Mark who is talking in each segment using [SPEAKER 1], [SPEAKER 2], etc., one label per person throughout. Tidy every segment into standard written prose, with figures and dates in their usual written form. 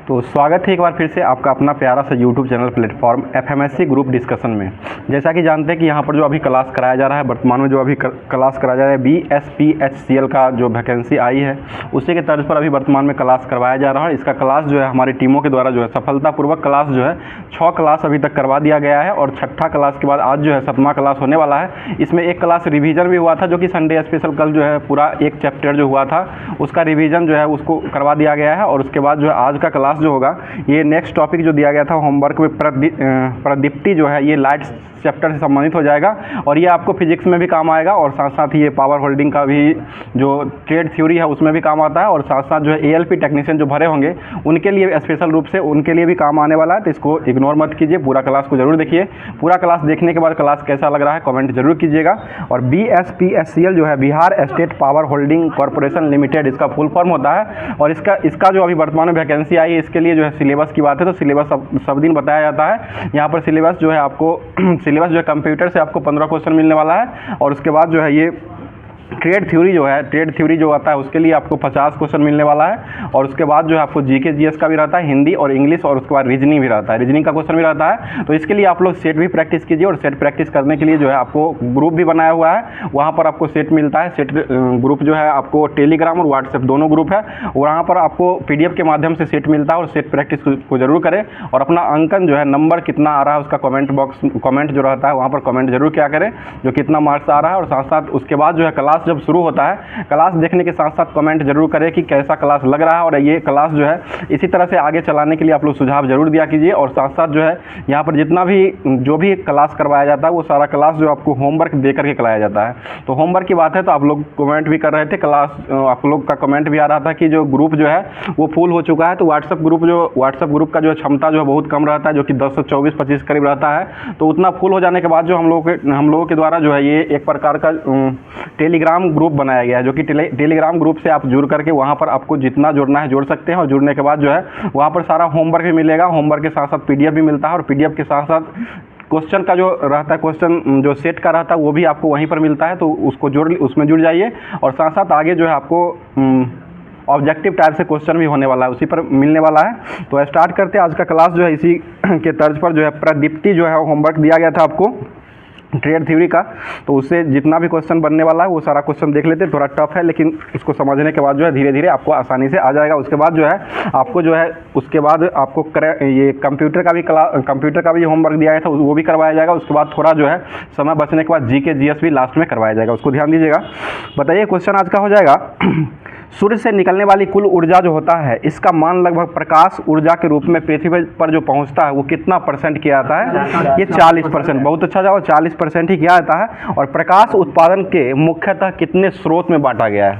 [SPEAKER 1] तो स्वागत है एक बार फिर से आपका अपना प्यारा सा YouTube channel platform FMSC group discussion में। जैसा कि जानते हैं कि यहाँ पर जो अभी क्लास कराया जा रहा है, वर्तमान में जो अभी क्लास कराया जा रहा है BSPHCL का जो वैकेंसी आई है उसी के तर्ज पर अभी वर्तमान में क्लास करवाया जा रहा है। इसका क्लास जो है हमारी टीमों के द्वारा जो है सफलतापूर्वक क्लास जो है 6 क्लास अभी तक करवा दिया गया है और छठा क्लास के बाद आज जो है 7वां क्लास होने वाला है। इसमें एक क्लास रिवीजन भी हुआ था जो कि संडे स्पेशल कल जो है पूरा एक चैप्टर जो हुआ था उसका रिवीजन जो है उसको करवा दिया गया है। और उसके बाद जो है आज का क्लास जो होगा ये नेक्स्ट टॉपिक जो दिया गया था होमवर्क में प्रदीप्ति जो है ये लाइट चैप्टर से संबंधित हो जाएगा और ये आपको फिजिक्स में भी काम आएगा और साथ साथ ये पावर होल्डिंग का भी जो ट्रेड थ्योरी है उसमें भी काम आता है और साथ साथ जो है ALP टेक्नीशियन जो भरे होंगे उनके लिए स्पेशल रूप से उनके लिए भी काम आने वाला है। तो इसको इग्नोर मत कीजिए, पूरा क्लास को जरूर देखिए। पूरा क्लास देखने के बाद क्लास कैसा लग रहा है कमेंट जरूर कीजिएगा। और BSPHCL जो है Bihar state power holding corporation limited इसका फुल फॉर्म होता है और इसका जो अभी वर्तमान में वैकेंसी आई है इसके लिए जो है सिलेबस की बात है तो सिलेबस सब दिन बताया जाता है। यहाँ पर सिलेबस जो है आपको सिलेबस जो है कंप्यूटर से आपको 15 क्वेश्चन मिलने वाला है और उसके बाद जो है ये ट्रेड थ्योरी जो आता है उसके लिए आपको 50 क्वेश्चन मिलने वाला है और उसके बाद जो है आपको GK GS का भी रहता है, हिंदी और इंग्लिश और उसके बाद रीजनिंग भी रहता है, रीजनिंग का क्वेश्चन भी रहता है। तो इसके लिए आप लोग सेट भी प्रैक्टिस कीजिए और सेट प्रैक्टिस करने के लिए जो है आपको ग्रुप भी बनाया हुआ है, वहाँ पर आपको सेट मिलता है। सेट ग्रुप जो है आपको टेलीग्राम और व्हाट्सएप दोनों ग्रुप है, वहाँ पर आपको PDF के माध्यम से सेट मिलता है और सेट प्रैक्टिस को जरूर करें और अपना अंकन जो है नंबर कितना आ रहा है उसका कमेंट जो रहता है वहाँ पर कमेंट जरूर क्या करें जो कितना मार्क्स आ रहा है। और साथ साथ उसके बाद जो है क्लास जब शुरू होता है क्लास देखने के साथ साथ कमेंट जरूर करें कि कैसा क्लास लग रहा है और ये क्लास जो है इसी तरह से आगे चलाने के लिए आप लोग सुझाव जरूर दिया कीजिए। और साथ साथ जो है यहाँ पर जितना भी जो भी क्लास करवाया जाता है वो सारा क्लास जो आपको होमवर्क दे करके कराया जाता है। तो होमवर्क की बात है तो आप लोग कमेंट भी कर रहे थे, क्लास आप लोग का कमेंट भी आ रहा था कि जो ग्रुप जो है वो फुल हो चुका है। तो व्हाट्सएप ग्रुप का जो क्षमता जो है बहुत कम रहता है जो कि 10 से 24-25 करीब रहता है। तो उतना फुल हो जाने के बाद जो हम लोगों के द्वारा जो है ये एक प्रकार का टेलीग्राम ग्रुप बनाया गया है जो कि टेलीग्राम ग्रुप से आप जुड़ करके वहाँ पर आपको जितना जुड़ना है जुड़ सकते हैं और जुड़ने के बाद जो है वहाँ पर सारा होमवर्क भी मिलेगा, होमवर्क के साथ साथ PDF भी मिलता है और PDF के साथ साथ क्वेश्चन का जो रहता है क्वेश्चन जो सेट का रहता है वो भी आपको वहीं पर मिलता है। तो उसमें जुड़ जाइए और साथ साथ आगे जो है आपको ऑब्जेक्टिव टाइप से क्वेश्चन भी होने वाला है उसी पर मिलने वाला है। तो स्टार्ट करते हैं आज का क्लास जो है इसी के तर्ज पर जो है प्रदीप्ति जो है होमवर्क दिया गया था आपको ट्रेड थ्योरी का। तो उससे जितना भी क्वेश्चन बनने वाला है वो सारा क्वेश्चन देख लेते हैं, थोड़ा टफ है लेकिन उसको समझने के बाद जो है धीरे धीरे आपको आसानी से आ जाएगा। उसके बाद जो है आपको जो है उसके बाद आपको ये कंप्यूटर का भी होमवर्क दिया गया था वो भी करवाया जाएगा। उसके बाद थोड़ा जो है समय बचने के बाद GK GS भी लास्ट में करवाया जाएगा, उसको ध्यान दीजिएगा। बताइए क्वेश्चन आज का हो जाएगा सूर्य से निकलने वाली कुल ऊर्जा जो होता है इसका मान लगभग प्रकाश ऊर्जा के रूप में पृथ्वी पर जो पहुंचता है वो कितना % किया जाता है? ये 40%। बहुत अच्छा जवाब, 40% ही किया जाता है। और प्रकाश उत्पादन के मुख्यतः कितने स्रोत में बांटा गया है?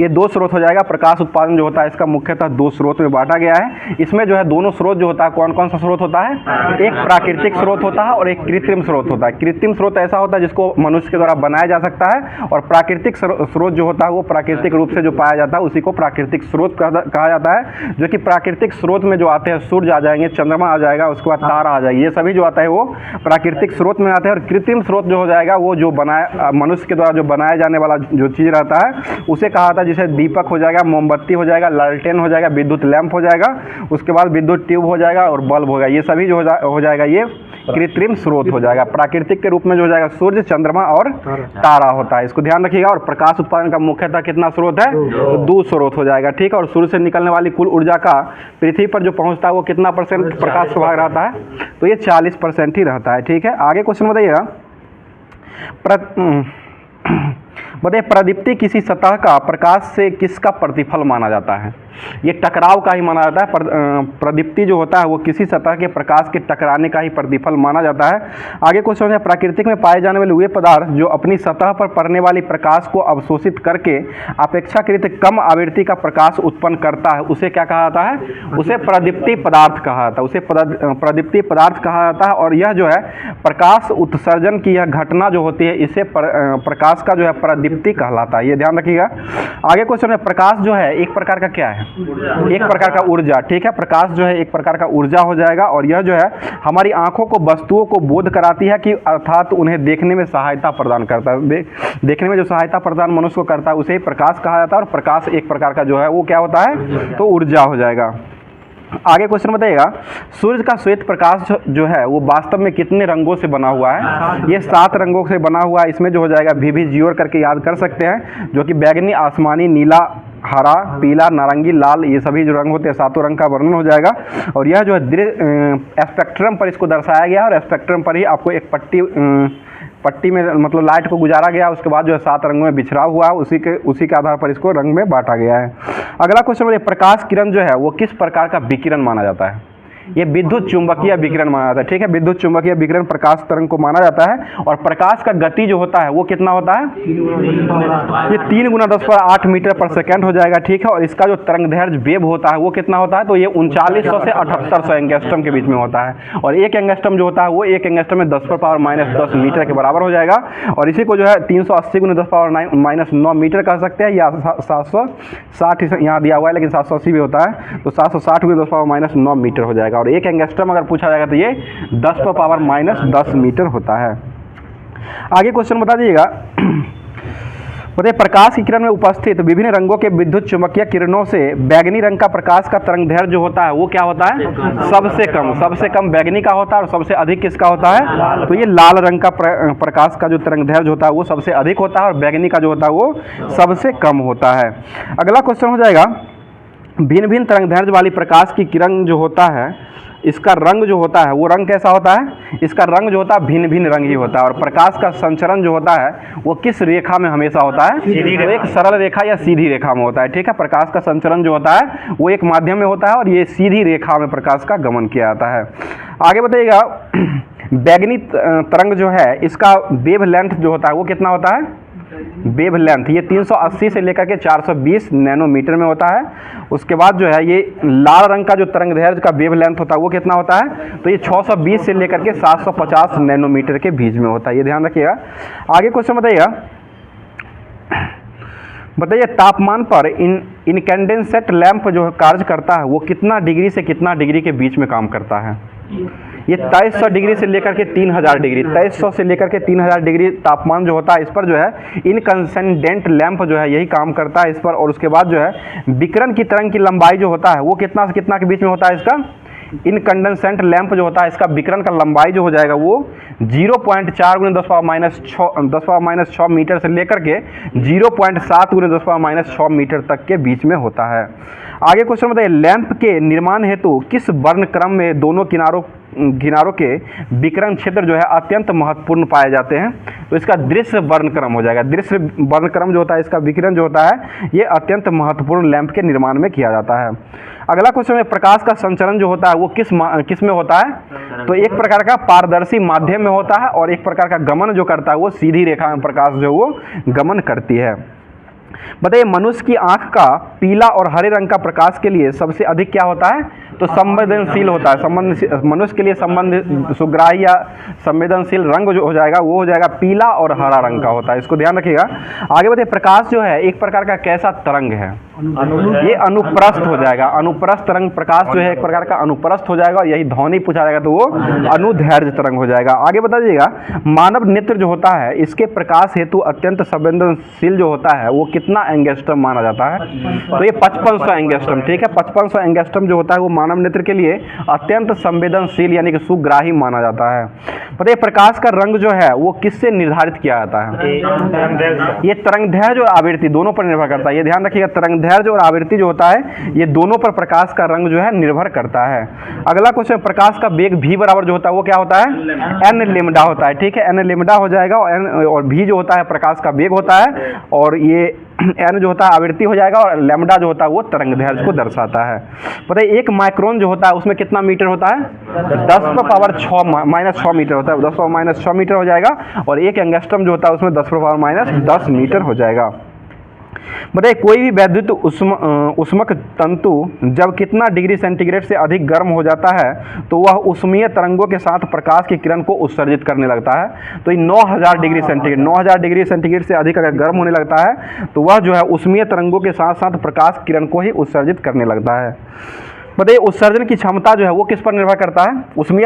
[SPEAKER 1] ये 2 स्रोत हो जाएगा। प्रकाश उत्पादन जो होता है इसका मुख्यतः 2 स्रोत में बांटा गया है। इसमें जो है दोनों स्रोत जो होता है कौन कौन सा स्रोत होता है? एक प्राकृतिक स्रोत होता है और एक कृत्रिम स्रोत होता है। कृत्रिम स्रोत ऐसा होता है जिसको मनुष्य के द्वारा बनाया जा सकता है और प्राकृतिक स्रोत जो होता है वो प्राकृतिक रूप से जो पाया जाता है उसी को प्राकृतिक स्रोत कहा जाता है। जो कि प्राकृतिक स्रोत में जो आते हैं सूर्य आ जाएंगे, चंद्रमा आ जाएगा, उसके बाद तारा आ जाएगी, ये सभी जो आता है वो प्राकृतिक स्रोत में आते हैं। और कृत्रिम स्रोत जो हो जाएगा वो जो मनुष्य के द्वारा जो बनाया जाने वाला जो चीज़ रहता है उसे कहा जाता है, जैसे दीपक हो जाएगा, मोमबत्ती हो जाएगा, लालटेन हो जाएगा, विद्युत लैंप हो जाएगा, उसके बाद विद्युत ट्यूब हो जाएगा और बल्ब होगा, ये सभी जो हो जाएगा ये कृत्रिम स्रोत हो जाएगा। प्राकृतिक के रूप में जो हो जाएगा सूर्य, चंद्रमा और तारा होता है, इसको ध्यान रखिएगा। और प्रकाश उत्पादन का मुख्यतः कितना स्रोत है? 2 स्रोत हो जाएगा, ठीक है। और सूर्य से निकलने वाली कुल ऊर्जा का पृथ्वी पर जो पहुंचता है वो कितना % प्रकाश स्वभाव रहता है? तो ये 40% ही रहता है, ठीक है। आगे क्वेश्चन बताइएगा। बताइए प्रदीप्ति किसी सतह का प्रकाश से किसका प्रतिफल माना जाता है? ये टकराव का ही माना जाता है। प्रदीप्ति जो होता है वो किसी सतह के प्रकाश के टकराने का ही प्रतिफल माना जाता है। आगे क्वेश्चन है प्राकृतिक में पाए जाने वाले वे पदार्थ जो अपनी सतह पर पड़ने वाली प्रकाश को अवशोषित करके अपेक्षाकृत कम आवृत्ति का प्रकाश उत्पन्न करता है उसे क्या कहा जाता है? उसे प्रदीप्ति पदार्थ कहा जाता है, उसे प्रदीप्ति पदार्थ कहा जाता है। और यह जो है प्रकाश उत्सर्जन की यह घटना जो होती है इसे प्रकाश का जो है प्रदीप्ति कहलाता है, ये ध्यान रखिएगा। आगे क्वेश्चन है प्रकाश जो है एक प्रकार का क्या है? एक प्रकार का ऊर्जा, ठीक है। प्रकाश जो है एक प्रकार का ऊर्जा हो जाएगा और यह जो है हमारी आंखों को वस्तुओं को बोध कराती है कि अर्थात उन्हें देखने में सहायता प्रदान करता है। देखने में जो सहायता प्रदान मनुष्य को करता है उसे प्रकाश कहा जाता है। और प्रकाश एक प्रकार का जो है वो क्या होता है? तो ऊर्जा हो जाएगा। आगे क्वेश्चन बताइएगा, सूर्य का श्वेत प्रकाश जो है वो वास्तव में कितने रंगों से बना हुआ है? ये 7 रंगों से बना हुआ है। इसमें जो हो जाएगा VV0 करके याद कर सकते हैं, जो कि बैगनी, आसमानी, नीला, हरा, पीला, नारंगी, लाल, ये सभी जो रंग होते हैं 7 रंग का वर्णन हो जाएगा। और यह जो है स्पेक्ट्रम पर इसको दर्शाया गया, और स्पेक्ट्रम पर ही आपको एक पट्टी में मतलब लाइट को गुजारा गया, उसके बाद जो है 7 रंगों में बिछड़ा हुआ है, उसी के आधार पर इसको रंग में बांटा गया है। अगला क्वेश्चन, प्रकाश किरण जो है वो किस प्रकार का विकिरण माना जाता है? ये विद्युत चुंबकीय विकिरण माना जाता है। ठीक है, विद्युत चुंबकीय विकिरण प्रकाश तरंग को माना जाता है। और प्रकाश का गति जो होता है वो कितना होता है? ये 3 × 10⁸ मीटर पर सेकेंड हो जाएगा। ठीक है, और इसका जो तरंगदैर्घ्य वेव होता है वो कितना होता है? तो ये 3900 से 7800 एंगस्ट्रम के बीच में होता है। और 1 एंगस्ट्रम जो होता है वो 1 एंगस्ट्रम में 10⁻−10 मीटर के बराबर हो जाएगा। और इसी को जो है 380 × 10⁻9 मीटर कह सकते हैं, या 760 यहाँ दिया हुआ है लेकिन 780 भी होता है, तो 760 × 10⁻9 मीटर हो जाएगा। और 1 एंगस्ट्रम अगर पूछा जाएगा तो ये 10⁻−10 मीटर होता है। आगे क्वेश्चन बता दीजिएगा, बताइए प्रकाश की किरण में उपस्थित विभिन्न रंगों के विद्युत चुंबकीय किरणों से बैगनी रंग का प्रकाश का तरंगदैर्घ्य जो होता है वो क्या होता है? सबसे कम बैगनी का होता है, और सबसे अधिक किसका होता है? तो ये लाल रंग का प्रकाश का जो तरंगदैर्घ्य होता है वो सबसे अधिक होता है, और बैगनी का जो होता है वो सबसे कम होता है। अगला क्वेश्चन हो जाएगा, भिन्न भिन्न तरंगदैर्घ्य वाली प्रकाश की किरण जो होता है इसका रंग जो होता है वो रंग कैसा होता है? इसका रंग जो होता है भिन्न भिन्न रंग ही होता है। और प्रकाश का संचरण जो होता है वो किस रेखा में हमेशा होता है? तो एक सरल रेखा या सीधी रेखा में होता है। ठीक है, प्रकाश का संचरण जो होता है वो एक माध्यम में होता है, और ये सीधी रेखा में प्रकाश का गमन किया जाता है। आगे बताइएगा, बैगनी तरंग जो है इसका वेव लेंथ जो होता है वो कितना होता है? वेव लेंथ ये 380 से लेकर के 420 नैनोमीटर में होता है। उसके बाद जो है ये लाल रंग का जो तरंगदैर्घ्य का वेव लेंथ होता है वो कितना होता है? तो ये 620 से लेकर के 750 नैनोमीटर के बीच में होता है, ये ध्यान रखिएगा। आगे क्वेश्चन बताइए तापमान पर इनकैंडेसेंट लैंप जो कार्य करता है वो कितना डिग्री से कितना डिग्री के बीच में काम करता है? ये 2300 डिग्री से लेकर के 3000 डिग्री, 2300 से लेकर के 3000 डिग्री तापमान जो होता है इस पर जो है इनकैंडेसेंट लैंप जो है यही काम करता है इस पर। और उसके बाद जो है विकिरण की तरंग की लंबाई जो होता है वो कितना से कितना के बीच में होता है? इसका इनकैंडेसेंट लैंप जो होता है इसका विकिरण का लंबाई जो हो जाएगा वो 0.4 × 10⁻6 मीटर से लेकर के 0.7 × 10⁻6 मीटर तक के बीच में होता है। आगे क्वेश्चन बताइए, लैंप के निर्माण हेतु किस वर्णक्रम में दोनों किनारों के विकिरण क्षेत्र जो है अत्यंत महत्वपूर्ण पाए जाते हैं? तो इसका दृश्य वर्णक्रम हो जाएगा। दृश्य वर्णक्रम जो होता है इसका विकिरण जो होता है ये अत्यंत महत्वपूर्ण लैंप के निर्माण में किया जाता है। अगला क्वेश्चन है, प्रकाश का संचरण जो होता है वो किस में होता है? तो एक प्रकार का पारदर्शी माध्यम में होता है, और एक प्रकार का गमन जो करता है वो सीधी रेखा में प्रकाश जो वो गमन करती है। बताइए मनुष्य की आंख का पीला और हरे रंग का प्रकाश के लिए सबसे अधिक क्या होता है? तो संवेदनशील होता है। मनुष्य के लिए सुग्राही या संवेदनशील रंग जो हो जाएगा वो हो जाएगा पीला और हरा रंग का होता है, इसको ध्यान रखिएगा। आगे बताइए प्रकाश जो है एक प्रकार का कैसा तरंग है? ये अनुप्रस्थ हो जाएगा। अनुप्रस्थ तरंग प्रकाश जो है एक प्रकार का अनुप्रस्थ हो जाएगा, और यही ध्वनि पूछा जाएगा तो वो अनुदैर्घ्य तरंग हो जाएगा। आगे बता दीजिएगा, मानव नेत्र जो होता है इसके प्रकाश हेतु अत्यंत संवेदनशील जो होता है वो कितना एंगस्ट्रम माना जाता है? तो ये 5500 एंगस्ट्रम। ठीक है, 5500 एंगस्ट्रम जो होता है वो मानव नेत्र के लिए अत्यंत संवेदनशील यानी कि सुग्राही माना जाता है। बताइए प्रकाश का रंग जो है वो किससे निर्धारित किया जाता है? ये तरंगदैर्घ्य और आवृत्ति दोनों पर निर्भर करता है, ये ध्यान रखिएगा। तरंगदैर्घ्य और आवृत्ति जो होता है ये दोनों पर प्रकाश का रंग जो है निर्भर करता है। अगला क्वेश्चन, प्रकाश का वेग v बराबर जो होता है वो क्या होता है? n लैम्डा होता है। ठीक है, n लैम्डा हो जाएगा, और v जो होता है प्रकाश का वेग होता है, और ये n जो होता है आवृत्ति हो जाएगा, और लैम्डा जो होता है वो तरंगदैर्घ्य को दर्शाता है। बताइए 1 माइक्रोन जो होता है उसमें कितना मीटर होता है? 10⁻6 मीटर होता है, 10⁻6 मीटर हो जाएगा। और 1 एंगस्ट्रम जो होता है उसमें 10⁻10 मीटर हो जाएगा। बताइए कोई भी वैद्युत उष्मक तंतु जब कितना डिग्री सेंटीग्रेड से अधिक गर्म हो जाता है तो वह उष्मीय तरंगों के साथ प्रकाश की किरण को उत्सर्जित करने लगता है? तो ये 9000 डिग्री सेंटीग्रेड, 9000 डिग्री सेंटीग्रेड से अधिक अगर गर्म होने लगता है तो वह जो है उष्मीय तरंगों के साथ साथ प्रकाश किरण को ही उत्सर्जित करने लगता है। बताइए उत्सर्जन की क्षमता जो है वो किस पर निर्भर करता है? ऊष्मीय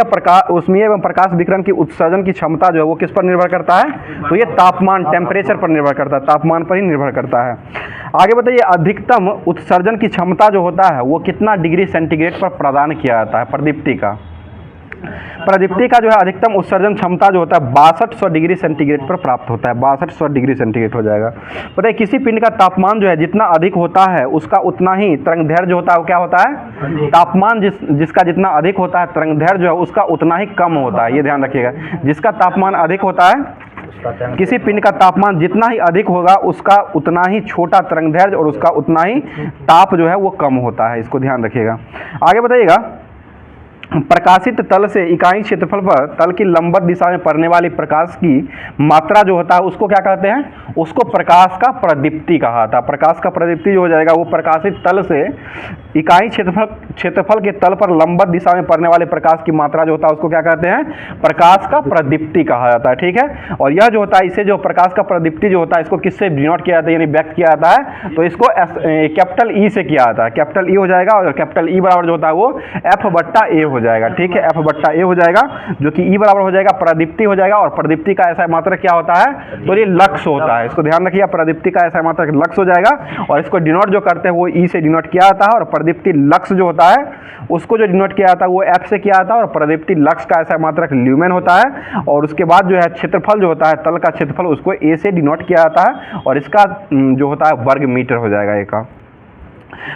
[SPEAKER 1] एवं प्रकाश विकिरण की उत्सर्जन की क्षमता जो है वो किस पर निर्भर करता है? तो ये तापमान, टेम्परेचर पर निर्भर करता है, तापमान पर ही निर्भर करता है। आगे बताइए अधिकतम उत्सर्जन की क्षमता जो होता है वो कितना डिग्री सेंटीग्रेड पर प्रदान किया जाता है? प्रदीप्ति का जो है अधिकतम उत्सर्जन क्षमता जो होता है 6200 डिग्री सेंटीग्रेड पर प्राप्त होता है, 6200 डिग्री सेंटीग्रेड हो जाएगा। बताइए किसी पिंड का तापमान जो है जितना अधिक होता है उसका उतना ही तरंगदैर्घ्य जो होता है वो क्या होता है? तापमान जिसका जितना अधिक होता है तरंगदैर्घ्य जो है उसका उतना ही कम होता है, ये ध्यान रखिएगा। जिसका तापमान अधिक होता है, किसी पिंड का तापमान जितना ही अधिक होगा उसका उतना ही छोटा तरंगदैर्घ्य और उसका उतना ही ताप जो है वो कम होता है, इसको ध्यान रखिएगा। आगे बताइएगा प्रकाशित तल से इकाई क्षेत्रफल पर तल की लंबवत दिशा में पड़ने वाली प्रकाश की मात्रा जो होता है उसको क्या कहते हैं? उसको प्रकाश का प्रदीप्ति कहा था। प्रकाश का प्रदीप्ति जो हो जाएगा वो प्रकाशित तल से इकाई क्षेत्रफल के तल पर लंबवत दिशा में पड़ने वाले प्रकाश की मात्रा जो होता है उसको क्या कहते हैं? प्रकाश का प्रदीप्ति कहा जाता है, ठीक है। और यह जो होता है इसे जो प्रकाश का प्रदीप्ति जो होता है इसको किससे डिनोट किया जाता है, यानी व्यक्त किया जाता है? तो इसको कैपिटल ई से किया जाता है, कैपिटल ई हो जाएगा। और कैपिटल ई बराबर जो होता है वो F/A हो जाएगा, ठीक है, F/A हो जाएगा, जो कि ई बराबर हो जाएगा प्रदीप्ति हो जाएगा। और प्रदीप्ति का ऐसा मात्रक क्या होता है? तो ये लक्स होता है, इसको ध्यान रखिए। प्रदीप्ति का ऐसा मात्रक लक्स हो जाएगा और इसको डिनोट जो करते हैं वो ई से डिनोट किया जाता है। और प्रदीप्ति लक्स जो होता है उसको जो डिनोट किया जाता है वो एफ से किया जाता है। और प्रदीप्ति लक्स का ऐसा मात्रक ल्यूमेन होता है। और उसके बाद जो है क्षेत्रफल जो होता है तल का क्षेत्रफल उसको ए से डिनोट किया जाता है और इसका जो होता है वर्ग मीटर हो जाएगा एक का।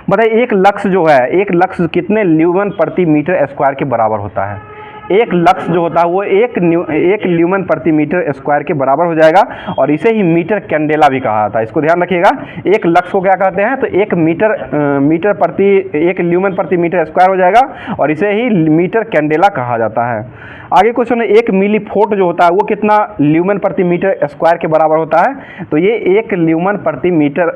[SPEAKER 1] बताइए एक लक्स जो है, एक लक्स कितने ल्यूमेन प्रति मीटर स्क्वायर के बराबर होता है? एक लक्स जो होता है वो एक ल्यूमेन प्रति मीटर स्क्वायर के बराबर हो जाएगा। और इसे ही मीटर कैंडेला भी कहा जाता है, इसको ध्यान रखिएगा। एक लक्स को क्या कहते हैं? तो एक ल्यूमेन प्रति मीटर स्क्वायर हो जाएगा और इसे ही मीटर कैंडेला कहा जाता है। आगे क्वेश्चन है एक मिली फोट जो होता है वो कितना ल्यूमेन प्रति मीटर स्क्वायर के बराबर होता है? तो ये 1 ल्यूमेन प्रति मीटर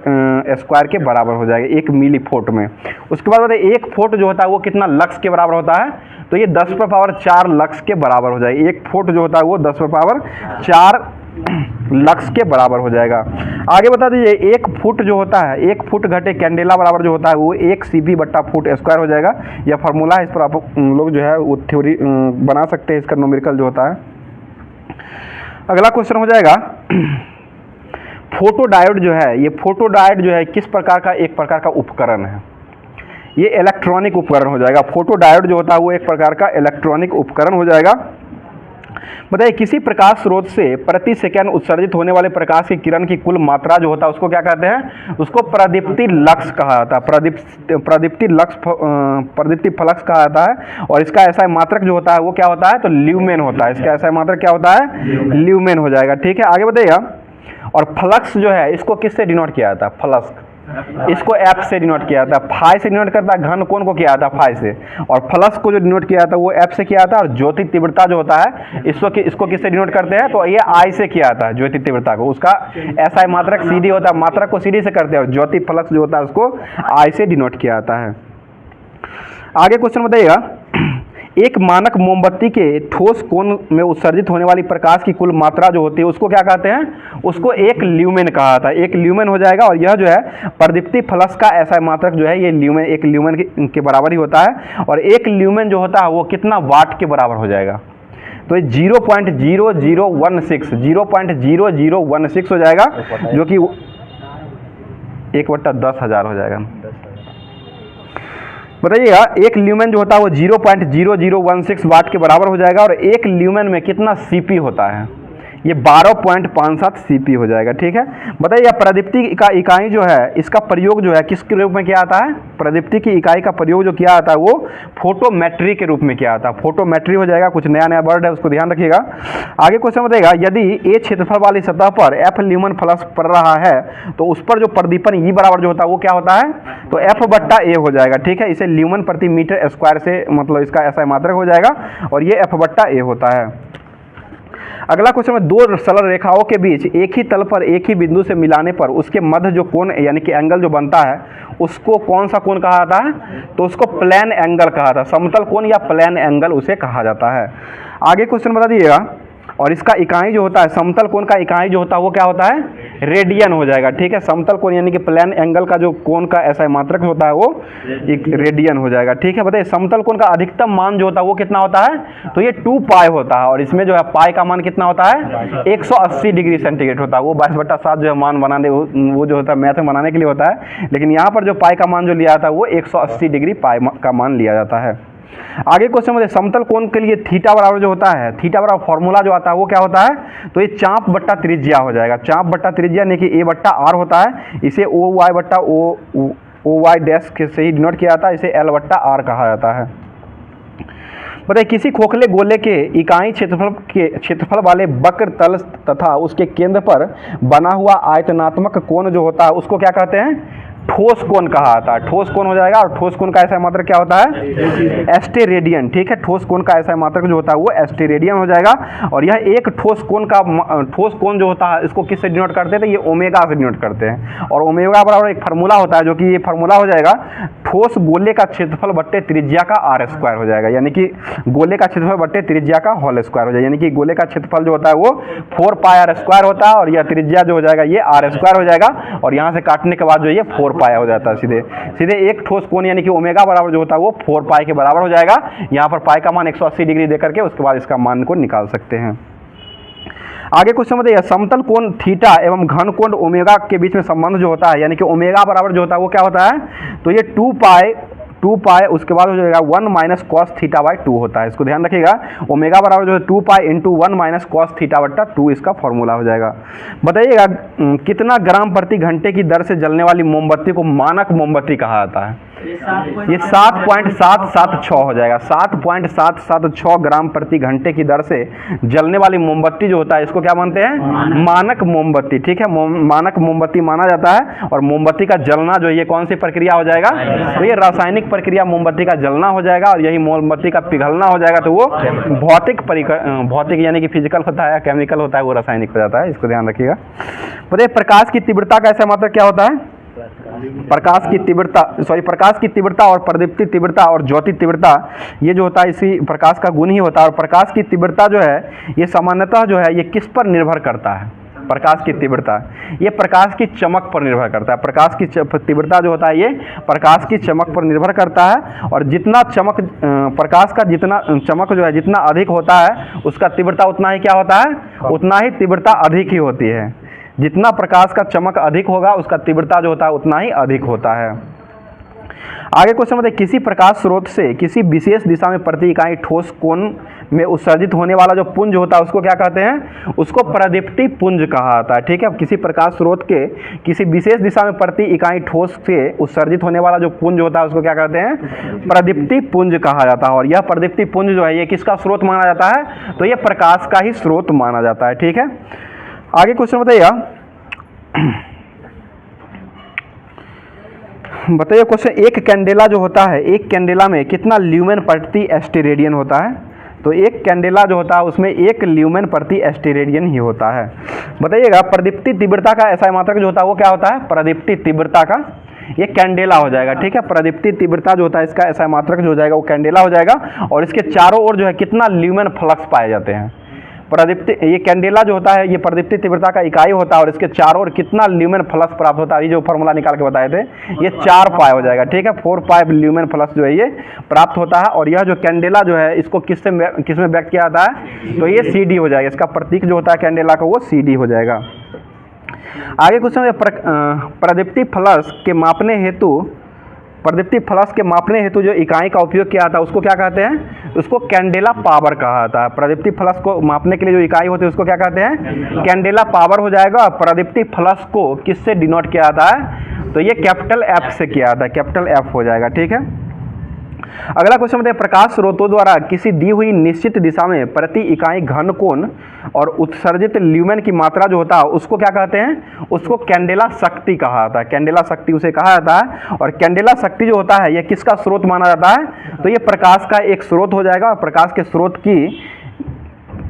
[SPEAKER 1] स्क्वायर के बराबर हो जाएगा 1 मिली फोट में। उसके बाद बताइए एक फोट जो होता है वो कितना लक्स के बराबर होता है? तो ये 10⁴ लक्स के बराबर हो जाएगी। एक फुट जो होता है वो 10⁴ लक्स के बराबर हो जाएगा। आगे बता दीजिए एक फुट जो होता है, एक फुट घटे कैंडेला बराबर जो होता है वो 1 cv/फुट स्क्वायर हो जाएगा। यह फार्मूला है, इस पर आप लोग जो है वो थ्योरी बना सकते हैं, इसका न्यूमेरिकल जो होता है। अगला क्वेश्चन हो जाएगा फोटोडायोड जो है, ये फोटोडायोड जो है किस प्रकार का एक प्रकार का उपकरण है? ये इलेक्ट्रॉनिक उपकरण हो जाएगा। फोटोडायोड जो होता है वो एक प्रकार का इलेक्ट्रॉनिक उपकरण हो जाएगा। बताइए किसी प्रकाश स्रोत से प्रति सेकंड उत्सर्जित होने वाले प्रकाश की किरण की कुल मात्रा जो होता है उसको क्या कहते हैं? उसको प्रदीप्ति लक्स कहा जाता है, प्रदीप्ति फ्लक्स कहा जाता है। और इसका ऐसा मात्रक जो होता है वो क्या होता है? तो ल्यूमेन होता है। इसका ऐसा मात्रक क्या होता है? ल्यूमेन हो जाएगा, ठीक है। आगे बताइएगा और फ्लक्स जो है इसको किससे डिनोट किया जाता है? फ्लक्स इसको एफ से डिनोट किया जाता है, फाई से डिनोट करता है। घन कोण को किया जाता है फाई से, और फ्लक्स को जो डिनोट किया जाता है वो एफ से किया जाता है। और ज्योति तीव्रता जो होता है इसको किससे डिनोट करते हैं? तो ये आई से किया जाता है ज्योति तीव्रता को। उसका ऐसा मात्रक सीधी होता है, मात्रक को सीधी से करते हैं। और ज्योति फ्लक्स जो होता है उसको आई से डिनोट किया जाता है। आगे क्वेश्चन बताइएगा एक मानक मोमबत्ती के ठोस कोण में उत्सर्जित होने वाली प्रकाश की कुल मात्रा जो होती है उसको क्या कहते हैं? उसको 1 ल्यूमेन कहा था, 1 ल्यूमेन हो जाएगा। और यह जो है प्रदीप्ति फ्लक्स का ऐसा मात्रक जो है ये ल्यूमेन 1 ल्यूमेन के बराबर ही होता है। और 1 ल्यूमेन जो होता है वो कितना वाट के बराबर हो जाएगा? तो 0.0016 हो जाएगा, जो कि 1/10,000 हो जाएगा। बताइएगा 1 ल्यूमेन जो होता है वो 0.0016 वाट के बराबर हो जाएगा। और 1 ल्यूमेन में कितना सीपी होता है? ये 12.57 सीपी हो जाएगा, ठीक है। बताइए प्रदीप्ति का इकाई जो है इसका प्रयोग जो है किसके रूप में किया जाता है? प्रदीप्ति की इकाई का प्रयोग जो किया जाता है वो फोटोमेट्री के रूप में किया जाता है। फोटोमेट्री हो जाएगा, कुछ नया वर्ड है उसको ध्यान रखिएगा। आगे क्वेश्चन बताइएगा यदि ए क्षेत्रफल वाली सतह पर F ल्यूमेन फ्लक्स पड़ रहा है तो उस पर जो प्रदीपन ई बराबर जो होता है वो क्या होता है? तो F/A हो जाएगा, ठीक है। इसे ल्यूमेन प्रति मीटर स्क्वायर से मतलब इसका ऐसा मात्रक हो जाएगा और ये F/A होता है। अगला क्वेश्चन में 2 सरल रेखाओं के बीच एक ही तल पर एक ही बिंदु से मिलाने पर उसके मध्य जो कोण यानी कि एंगल जो बनता है उसको कौन सा कोण कहा जाता है? तो उसको प्लेन एंगल कहा जाता है, समतल कोण या प्लेन एंगल उसे कहा जाता है। आगे क्वेश्चन बता दीजिएगा और इसका इकाई जो होता है समतल कोण का इकाई जो होता है वो क्या होता है? रेडियन हो जाएगा, ठीक है। समतल कोण यानी कि प्लेन एंगल का जो कोण का एसआई मात्रक होता है वो एक रेडियन हो जाएगा, ठीक है। बताइए समतल कोण का अधिकतम मान जो होता है वो कितना होता है, तो ये 2 पाई होता है, और इसमें जो है पाई का मान कितना होता है 180 डिग्री सेंटीग्रेड होता है। वो 22/7 जो है मान बनाने वो जो होता है मैथ में बनाने के लिए होता है, लेकिन यहाँ पर जो पाई का मान जो लिया जाता है वो 180 डिग्री पाई का मान लिया जाता है। आगे क्वेश्चन में समतल कोण के लिए थीटा बराबर जो होता है, थीटा बराबर फॉर्मूला जो आता है वो क्या होता है, तो ये चाप बट्टा त्रिज्या हो जाएगा। चाप बट्टा त्रिज्या यानी कि ए बट्टा आर होता है, इसे ओ वाई बट्टा ओ वाई डैश से ही डिनोट किया जाता है, इसे एल बट्टा आर कहा जाता है। बताइए किसी खोखले गोले के इकाई क्षेत्रफल वाले वक्र तल तथा उसके केंद्र पर बना हुआ आयतनात्मक कोण जो होता है उसको क्या कहते हैं, ठोस कोण कहा जाता है। ठोस कोण हो जाएगा, और ठोस कोण का ऐसा मात्रक क्या होता है, एस्टेरेडियन, ठीक है। ठोस कोण का ऐसा मात्रक जो होता है वो एस्टेरेडियन हो जाएगा। और यह एक ठोस कोण जो होता है इसको किससे डिनोट करते हैं, तो ये ओमेगा से डिनोट करते हैं, और ओमेगा बराबर एक फार्मूला होता है, जो कि ये फार्मूला हो जाएगा ठोस गोले का क्षेत्रफल बट्टे त्रिज्या का आर स्क्वायर हो जाएगा, यानी कि गोले का क्षेत्रफल बट्टे त्रिज्या का होल स्क्वायर हो जाएगा, यानी कि गोले का क्षेत्रफल जो होता है वो 4 पाई आर स्क्वायर होता है, और यह त्रिज्या जो हो जाएगा ये आर स्क्वायर हो जाएगा, और यहाँ से काटने के बाद जो ये 4 पाई हो जाता है सीधे सीधे एक ठोस कोण यानी कि ओमेगा बराबर जो होता है वो 4 पाई के बराबर हो जाएगा। यहाँ पर पाई का मान 180 डिग्री देकर के उसके बाद इसका मान को निकाल सकते हैं। आगे क्वेश्चन बताइए समतल कोण थीटा एवं घन कोण ओमेगा के बीच में संबंध जो होता है, यानी कि ओमेगा बराबर जो होता है वो क्या होता है, तो ये 2 पाई उसके बाद हो जाएगा 1 माइनस कॉस थीटा बाई 2 होता है। इसको ध्यान रखिएगा, ओमेगा बराबर जो है 2 pi into 1 minus cos theta बट्टा 2 इसका फॉर्मूला हो जाएगा। बताइएगा कितना ग्राम प्रति घंटे की दर से जलने वाली मोमबत्ती को मानक मोमबत्ती कहा जाता है, ये 7.776 हो जाएगा। 7.776 ग्राम प्रति घंटे की दर से जलने वाली मोमबत्ती जो होता है इसको क्या मानते हैं, मानक मोमबत्ती, ठीक है। मानक मोमबत्ती माना जाता है, और मोमबत्ती का जलना जो ये कौन सी प्रक्रिया हो जाएगा, तो ये रासायनिक प्रक्रिया मोमबत्ती का जलना हो जाएगा, और यही मोमबत्ती का पिघलना हो जाएगा, तो वो भौतिक यानी कि फिजिकल होता है, केमिकल होता है, वो रासायनिक हो जाता है। इसको ध्यान रखिएगा। बताइए प्रकाश की तीव्रता का ऐसा मात्रक क्या होता है, प्रकाश की तीव्रता और प्रदीप्ति तीव्रता और ज्योति तीव्रता ये जो होता है इसी प्रकाश का गुण ही होता है। और प्रकाश की तीव्रता जो है ये सामान्यतः जो है ये किस पर निर्भर करता है, प्रकाश की तीव्रता ये प्रकाश की चमक पर निर्भर करता है। प्रकाश की तीव्रता जो होता है ये प्रकाश की चमक पर निर्भर करता है, और जितना चमक प्रकाश का जितना चमक जो है जितना अधिक होता है उसका तीव्रता उतना ही क्या होता है, उतना ही तीव्रता अधिक ही होती है। जितना प्रकाश का चमक अधिक होगा उसका तीव्रता जो होता है उतना ही अधिक होता है। आगे क्वेश्चन बताइए किसी प्रकाश स्रोत से किसी विशेष दिशा में प्रति इकाई ठोस कोण में उत्सर्जित होने वाला जो पुंज होता है उसको क्या कहते हैं, उसको प्रदीप्ति पुंज कहा जाता है, ठीक है। किसी प्रकाश स्रोत के किसी विशेष दिशा में प्रति इकाई ठोस से उत्सर्जित होने वाला जो पुंज होता है उसको क्या कहते हैं, प्रदीप्ति पुंज कहा जाता है। और यह प्रदीप्ति पुंज जो है ये किसका स्रोत माना जाता है, तो ये प्रकाश का ही स्रोत माना जाता है, ठीक है। आगे क्वेश्चन बताइएगा, बताइए क्वेश्चन एक कैंडेला जो होता है, एक कैंडेला में कितना ल्यूमेन प्रति एस्टेरेडियन होता है, तो एक कैंडेला जो होता है उसमें 1 ल्यूमेन प्रति एस्टेरेडियन ही होता है। बताइएगा प्रदीप्ति तीव्रता का ऐसा मात्रक जो होता है वो क्या होता है, प्रदीप्ति तीव्रता का ये कैंडेला हो जाएगा, ठीक है। प्रदीप्ति तीव्रता जो होता है इसका ऐसा मात्रक जो हो जाएगा वो कैंडेला हो जाएगा, और इसके चारों ओर जो है कितना ल्यूमेन फ्लक्स पाए जाते हैं। प्रदीप्ति ये कैंडेला जो होता है ये प्रदीप्ति तीव्रता का इकाई होता है, और इसके चारों ओर कितना ल्यूमेन फ्लक्स प्राप्त होता है, ये जो फॉर्मूला निकाल के बताए थे ये 4 पाई हो जाएगा, ठीक है। 4 पाई ल्यूमेन फ्लक्स जो है ये प्राप्त होता है। और यह जो कैंडेला जो है इसको किसमें व्यक्त किया जाता है, तो ये CD हो जाएगा, इसका प्रतीक जो होता है कैंडेला का वो CD हो जाएगा। आगे क्वेश्चन प्रदीप्ति फ्लक्स के मापने हेतु जो इकाई का उपयोग किया जाता है उसको क्या कहते हैं, उसको कैंडेला पावर कहा जाता है। प्रदीप्ति फ्लक्स को मापने के लिए जो इकाई होती है उसको क्या कहते हैं, कैंडेला पावर हो जाएगा। प्रदीप्ति फ्लक्स को किससे डिनोट किया जाता है, तो ये कैपिटल F से किया जाता है, कैपिटल F हो जाएगा, ठीक है। अगला क्वेश्चन बताइए प्रकाश स्रोतों द्वारा किसी दी हुई निश्चित दिशा में प्रति इकाई घन कोण और उत्सर्जित ल्यूमेन की मात्रा जो होता है उसको क्या कहते हैं, उसको कैंडेला शक्ति कहा जाता है, कैंडेला शक्ति उसे कहा जाता है। और कैंडेला शक्ति जो होता है यह किसका स्रोत माना जाता है, तो ये प्रकाश का एक स्रोत हो जाएगा। और प्रकाश के स्रोत की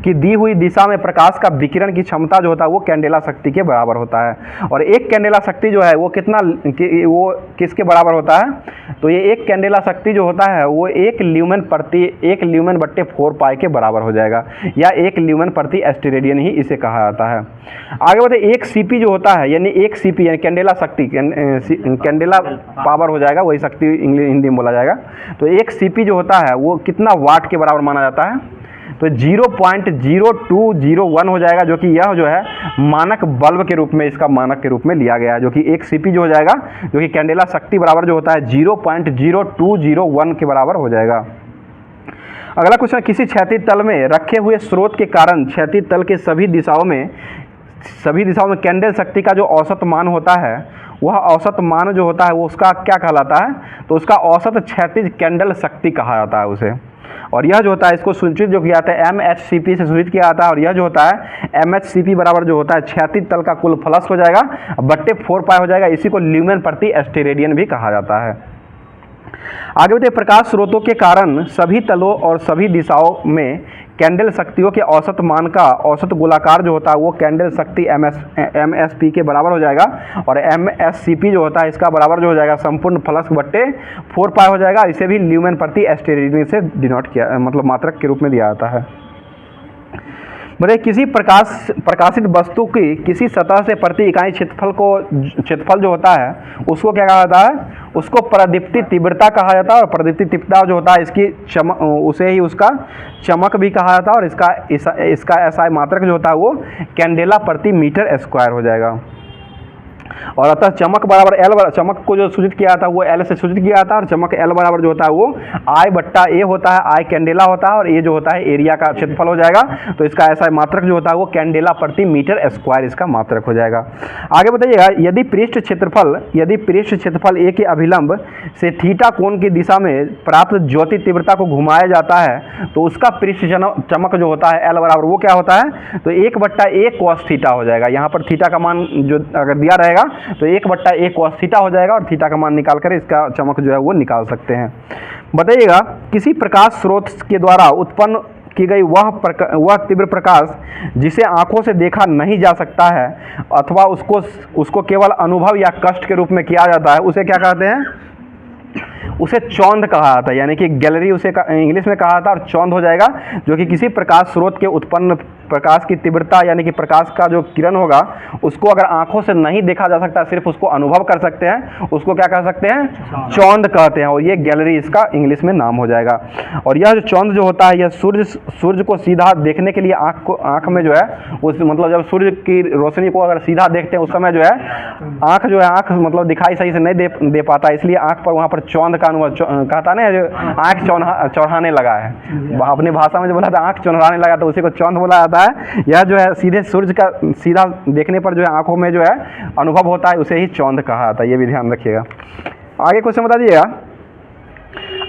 [SPEAKER 1] कि दी हुई दिशा में प्रकाश का विकिरण की क्षमता जो होता है वो कैंडेला शक्ति के बराबर होता है। और एक कैंडेला शक्ति जो है वो वो किसके बराबर होता है? तो ये एक कैंडेला शक्ति जो होता है वो 1 ल्यूमेन बट्टे 4 पाई के बराबर हो जाएगा, या 1 ल्यूमेन प्रति एस्टेरेडियन ही इसे कहा जाता है। आगे बढ़ते, एक सीपी जो होता है यानी एक सीपी यानी कैंडेला शक्ति, कैंडेला पावर हो जाएगा, वही शक्ति हिंदी में बोला जाएगा। तो एक सीपी जो होता है वो कितना वाट के बराबर माना जाता है? तो 0.0201 हो जाएगा, जो कि यह जो है मानक बल्ब के रूप में, इसका मानक के रूप में लिया गया है, जो कि एक सीपी जो हो जाएगा जो कि कैंडेला शक्ति बराबर जो होता है 0.0201 के बराबर हो जाएगा। अगला क्वेश्चन, किसी क्षैतिज तल में रखे हुए स्रोत के कारण क्षैतिज तल के सभी दिशाओं में कैंडल शक्ति का जो औसत मान होता है, वह औसत मान जो होता है वो उसका क्या कहलाता है? तो उसका औसत क्षैतिज कैंडल शक्ति कहा जाता है उसे। और यह जो होता है इसको सूचित जो किया जाता है MHCP से सूचित किया जाता है, और यह जो होता है MHCP बराबर जो होता है क्षैतिज तल का कुल फ्लक्स हो जाएगा बट्टे 4 पाई हो जाएगा। इसी को ल्यूमेन प्रति एस्टेरेडियन भी कहा जाता है। आगे बढ़ते, प्रकाश स्रोतों के कारण सभी तलों और सभी दिशाओं में कैंडल शक्तियों के औसत मान का औसत गोलाकार जो होता है वो कैंडल शक्ति MSP के बराबर हो जाएगा, और MSCP जो होता है इसका बराबर जो हो जाएगा संपूर्ण फ्लक्स बट्टे 4 पाई हो जाएगा। इसे भी ल्यूमेन प्रति एस्टेरेडियन से डिनोट किया, मतलब मात्रक के रूप में दिया जाता है। बोले, किसी प्रकाशित वस्तु की किसी सतह से प्रति इकाई क्षेत्रफल जो होता है उसको क्या कहा जाता है? उसको प्रदीप्ति तीव्रता कहा जाता है। और प्रदीप्ति तीव्रता जो होता है इसकी उसे ही उसका चमक भी कहा जाता है, और इसका SI मात्रक जो होता है वो कैंडेला प्रति मीटर स्क्वायर हो जाएगा। और अतः चमक बराबर L, चमक को जो सूचित किया था वो L से सूचित किया जाता है, और चमक L बराबर जो होता है वो I/A होता है। I कैंडेला होता है और A जो होता है एरिया का क्षेत्रफल हो जाएगा। तो इसका ऐसा मात्रक जो होता है वो कैंडेला प्रति मीटर स्क्वायर इसका मात्रक हो जाएगा। आगे बताइएगा, यदि पृष्ठ क्षेत्रफल A के अभिलंब से थीटा कोण की दिशा में प्राप्त ज्योति तीव्रता को घुमाया जाता है तो उसका पृष्ठ चमक जो होता है L बराबर वो क्या होता है? तो 1/A cos थीटा हो जाएगा। यहाँ पर थीटा का मान जो अगर दिया रहेगा तो 1/A cos थीटा हो जाएगा, और थीटा का मान निकाल कर इसका चमक जो है वो निकाल सकते हैं। बताइएगा, किसी प्रकाश स्रोत के द्वारा उत्पन्न की गई वह तीव्र प्रकाश जिसे आंखों से देखा नहीं जा सकता है अथवा उसको केवल अनुभव या कष्ट के रूप में किया जाता है, उसे क्या कहते हैं? उसे चौंध कहा जाता है, यानी कि गैलरी उसे इंग्लिश में कहा जाता है, और चौंध हो जाएगा, जो कि किसी प्रकाश स्रोत के उत्पन्न प्रकाश की तीव्रता यानी कि प्रकाश का जो किरण होगा उसको अगर आंखों से नहीं देखा जा सकता, सिर्फ उसको अनुभव कर सकते हैं, उसको क्या कह सकते हैं? चौंध कहते हैं। और ये गैलरी इसका इंग्लिश में नाम हो जाएगा। और यह जो चौंध जो होता है यह सूर्य को सीधा देखने के लिए आँख में जो है उस मतलब जब सूर्य की रोशनी को अगर सीधा देखते हैं उस समय जो है आँख मतलब दिखाई सही से नहीं दे पाता, इसलिए आँख पर वहाँ पर चौंध का अनुभव कहता ना, जो आँख चौड़ाने लगा है, अपनी भाषा में जो बोला था आँख चौड़ाने लगा तो उसी को चौंध बोला जाता है। यह जो है सीधे सूर्य का सीधा देखने पर जो है आंखों में जो है अनुभव होता है उसे ही चौंध कहा जाता है, ये भी ध्यान रखिएगा। आगे क्वेश्चन बता दीजिएगा,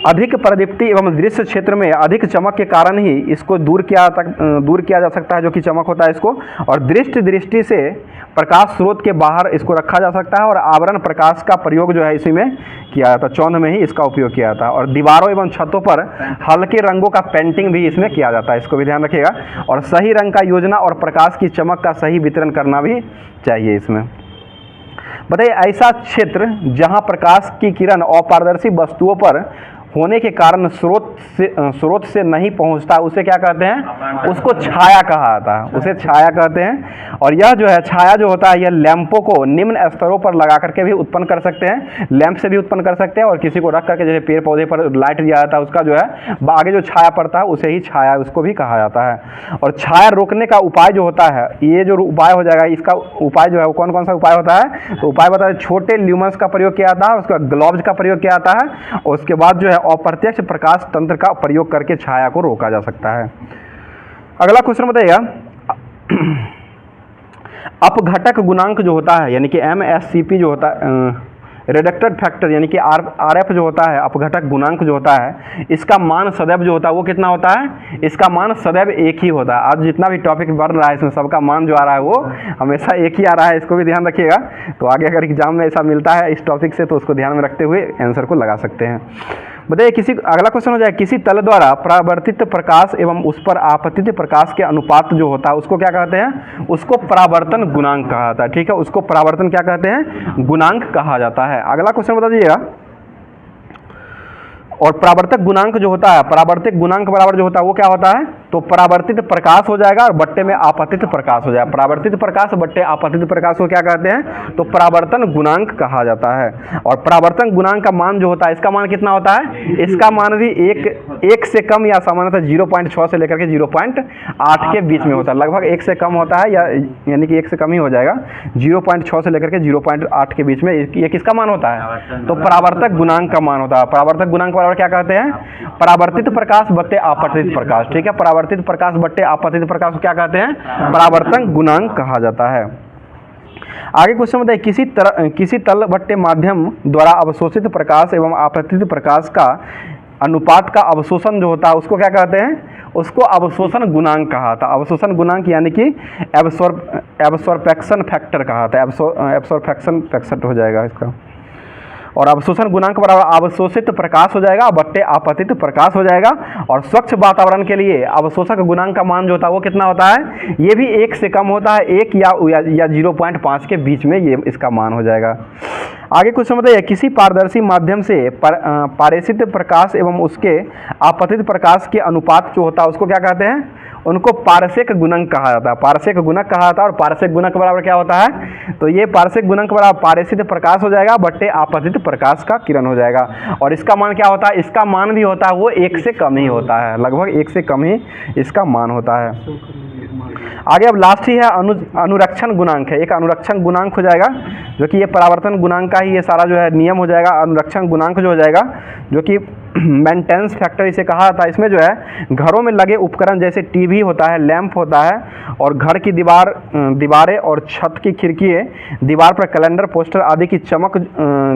[SPEAKER 1] अधिक प्रदीप्ति एवं दृश्य क्षेत्र में अधिक चमक के कारण ही इसको दूर किया जा सकता है, जो कि चमक होता है इसको, और दृष्टि से प्रकाश स्रोत के बाहर इसको रखा जा सकता है, और आवरण प्रकाश का प्रयोग जो है इसी में किया जाता है, चौंध में ही इसका उपयोग किया जाता है। और दीवारों एवं छतों पर हल्के रंगों का पेंटिंग भी इसमें किया जाता है, इसको भी ध्यान रखिएगा। और सही रंग का योजना और प्रकाश की चमक का सही वितरण करना भी चाहिए इसमें। बताइए, ऐसा क्षेत्र जहां प्रकाश की किरण अपारदर्शी वस्तुओं पर होने के कारण स्रोत से नहीं पहुंचता, उसे क्या कहते हैं? उसको छाया कहा जाता है, उसे छाया कहते हैं। और यह जो है छाया जो होता है यह लैंपों को निम्न स्तरों पर लगा करके भी उत्पन्न कर सकते हैं, लैंप से भी उत्पन्न कर सकते हैं, और किसी को रख करके जैसे पेड़ पौधे पर लाइट दिया जाता है उसका जो है आगे जो छाया पड़ता है उसे ही छाया उसको भी कहा जाता है। और छाया रोकने का उपाय जो होता है, ये जो उपाय हो जाएगा इसका उपाय जो है वो कौन कौन सा उपाय होता है? तो उपाय बता, छोटे ल्यूमन्स का प्रयोग किया जाता है, उसका ग्लोब्स का प्रयोग किया जाता है, और उसके बाद जो है अप्रत्यक्ष प्रकाश तंत्र का प्रयोग करके छाया को रोका जा सकता है। अगला क्वेश्चन बताइएगा, अपघटक गुणांक जो होता है यानी कि MSCP जो होता है, रिडक्टेड फैक्टर यानी कि RF जो होता है, अपघटक गुणांक जो होता है, इसका मान सदैव जो होता है वो कितना होता है? इसका मान सदैव एक ही होता है। आज जितना भी टॉपिक बढ़ रहा है इसमें सबका मान जो आ रहा है वो हमेशा एक ही आ रहा है, इसको भी ध्यान रखिएगा। तो आगे अगर एग्जाम में ऐसा मिलता है इस टॉपिक से तो उसको ध्यान में रखते हुए आंसर को लगा सकते हैं। बताइए किसी, अगला क्वेश्चन हो जाए, किसी तल द्वारा परावर्तित प्रकाश एवं उस पर आपतित प्रकाश के अनुपात जो होता है उसको क्या कहते हैं? उसको परावर्तन गुणांक कहा जाता है। ठीक है, उसको परावर्तन क्या कहते हैं? गुणांक कहा जाता है। अगला क्वेश्चन बता दीजिएगा। और परावर्तक गुणांक जो होता है, परावर्तक गुणांक बराबर जो होता है वो क्या होता है? तो परावर्तित प्रकाश हो जाएगा और बट्टे में आपतित प्रकाश हो जाएगा। परावर्तित प्रकाश बट्टे आपतित प्रकाश को क्या कहते हैं? तो परावर्तन गुणांक कहा जाता है। और परावर्तन गुणांक का मान जो होता है, इसका मान कितना होता है? इसका मान भी एक से कम या सामान्यतः 0.6 से लेकर के 0.8 के बीच में होता है। लगभग 1 से कम होता है, या यानी कि 1 से कम ही हो जाएगा। 0.6 से लेकर के 0.8 के बीच में ये किसका मान होता है? तो परावर्तक गुणांक का मान होता है। परावर्तक गुणांक बराबर क्या कहते हैं? परावर्तित प्रकाश बट्टे आपतित प्रकाश। ठीक है, परावर्तित प्रकाश बट्टे आपतित प्रकाश को क्या कहते हैं? परावर्तन गुणांक कहा जाता है। आगे क्वेश्चन बताइए, किसी तल बट्टे माध्यम द्वारा अवशोषित प्रकाश एवं आपतित प्रकाश का अनुपात का अवशोषण जो होता है उसको क्या कहते हैं? उसको अवशोषण गुणांक कहा था। अवशोषण गुणांक यानी कि एब्सॉर्प्शन फैक्टर कहा था। एब्सॉर्प्शन फैक्टर हो जाएगा इसका। और अवशोषण गुणांक बराबर अवशोषित प्रकाश हो जाएगा बट्टे आपतित प्रकाश हो जाएगा। और स्वच्छ वातावरण के लिए अवशोषक गुणांक का मान जो होता है वो कितना होता है? ये भी 1 से कम होता है, 1 या 0.5 के बीच में ये इसका मान हो जाएगा। आगे क्वेश्चन बताइए, किसी पारदर्शी माध्यम से पारेषित प्रकाश एवं उसके आपतित प्रकाश के अनुपात जो होता है उसको क्या कहते हैं? उनको पारसेक गुणक कहा जाता है। पारसेक गुणक कहा जाता है। और पारसेक गुणक बराबर क्या होता है? तो ये पारसेक गुणक बराबर पारेषित प्रकाश हो जाएगा बट्टे आपतित प्रकाश का किरण हो जाएगा। और इसका मान क्या होता है? इसका मान भी होता है वो 1 से कम ही होता है, लगभग 1 से कम ही इसका मान होता है। आगे अब लास्ट ही है अनुरक्षण गुणांक है। एक अनुरक्षण गुणांक हो जाएगा जो कि ये परावर्तन गुणांक का ही ये सारा जो है नियम हो जाएगा। अनुरक्षण गुणांक जो हो जाएगा जो कि मेंटेनेंस फैक्टर इसे कहा जाता है। इसमें जो है घरों में लगे उपकरण जैसे टीवी होता है, लैंप होता है, और घर की दीवारें और छत की खिड़कियाँ, दीवार पर कैलेंडर पोस्टर आदि की चमक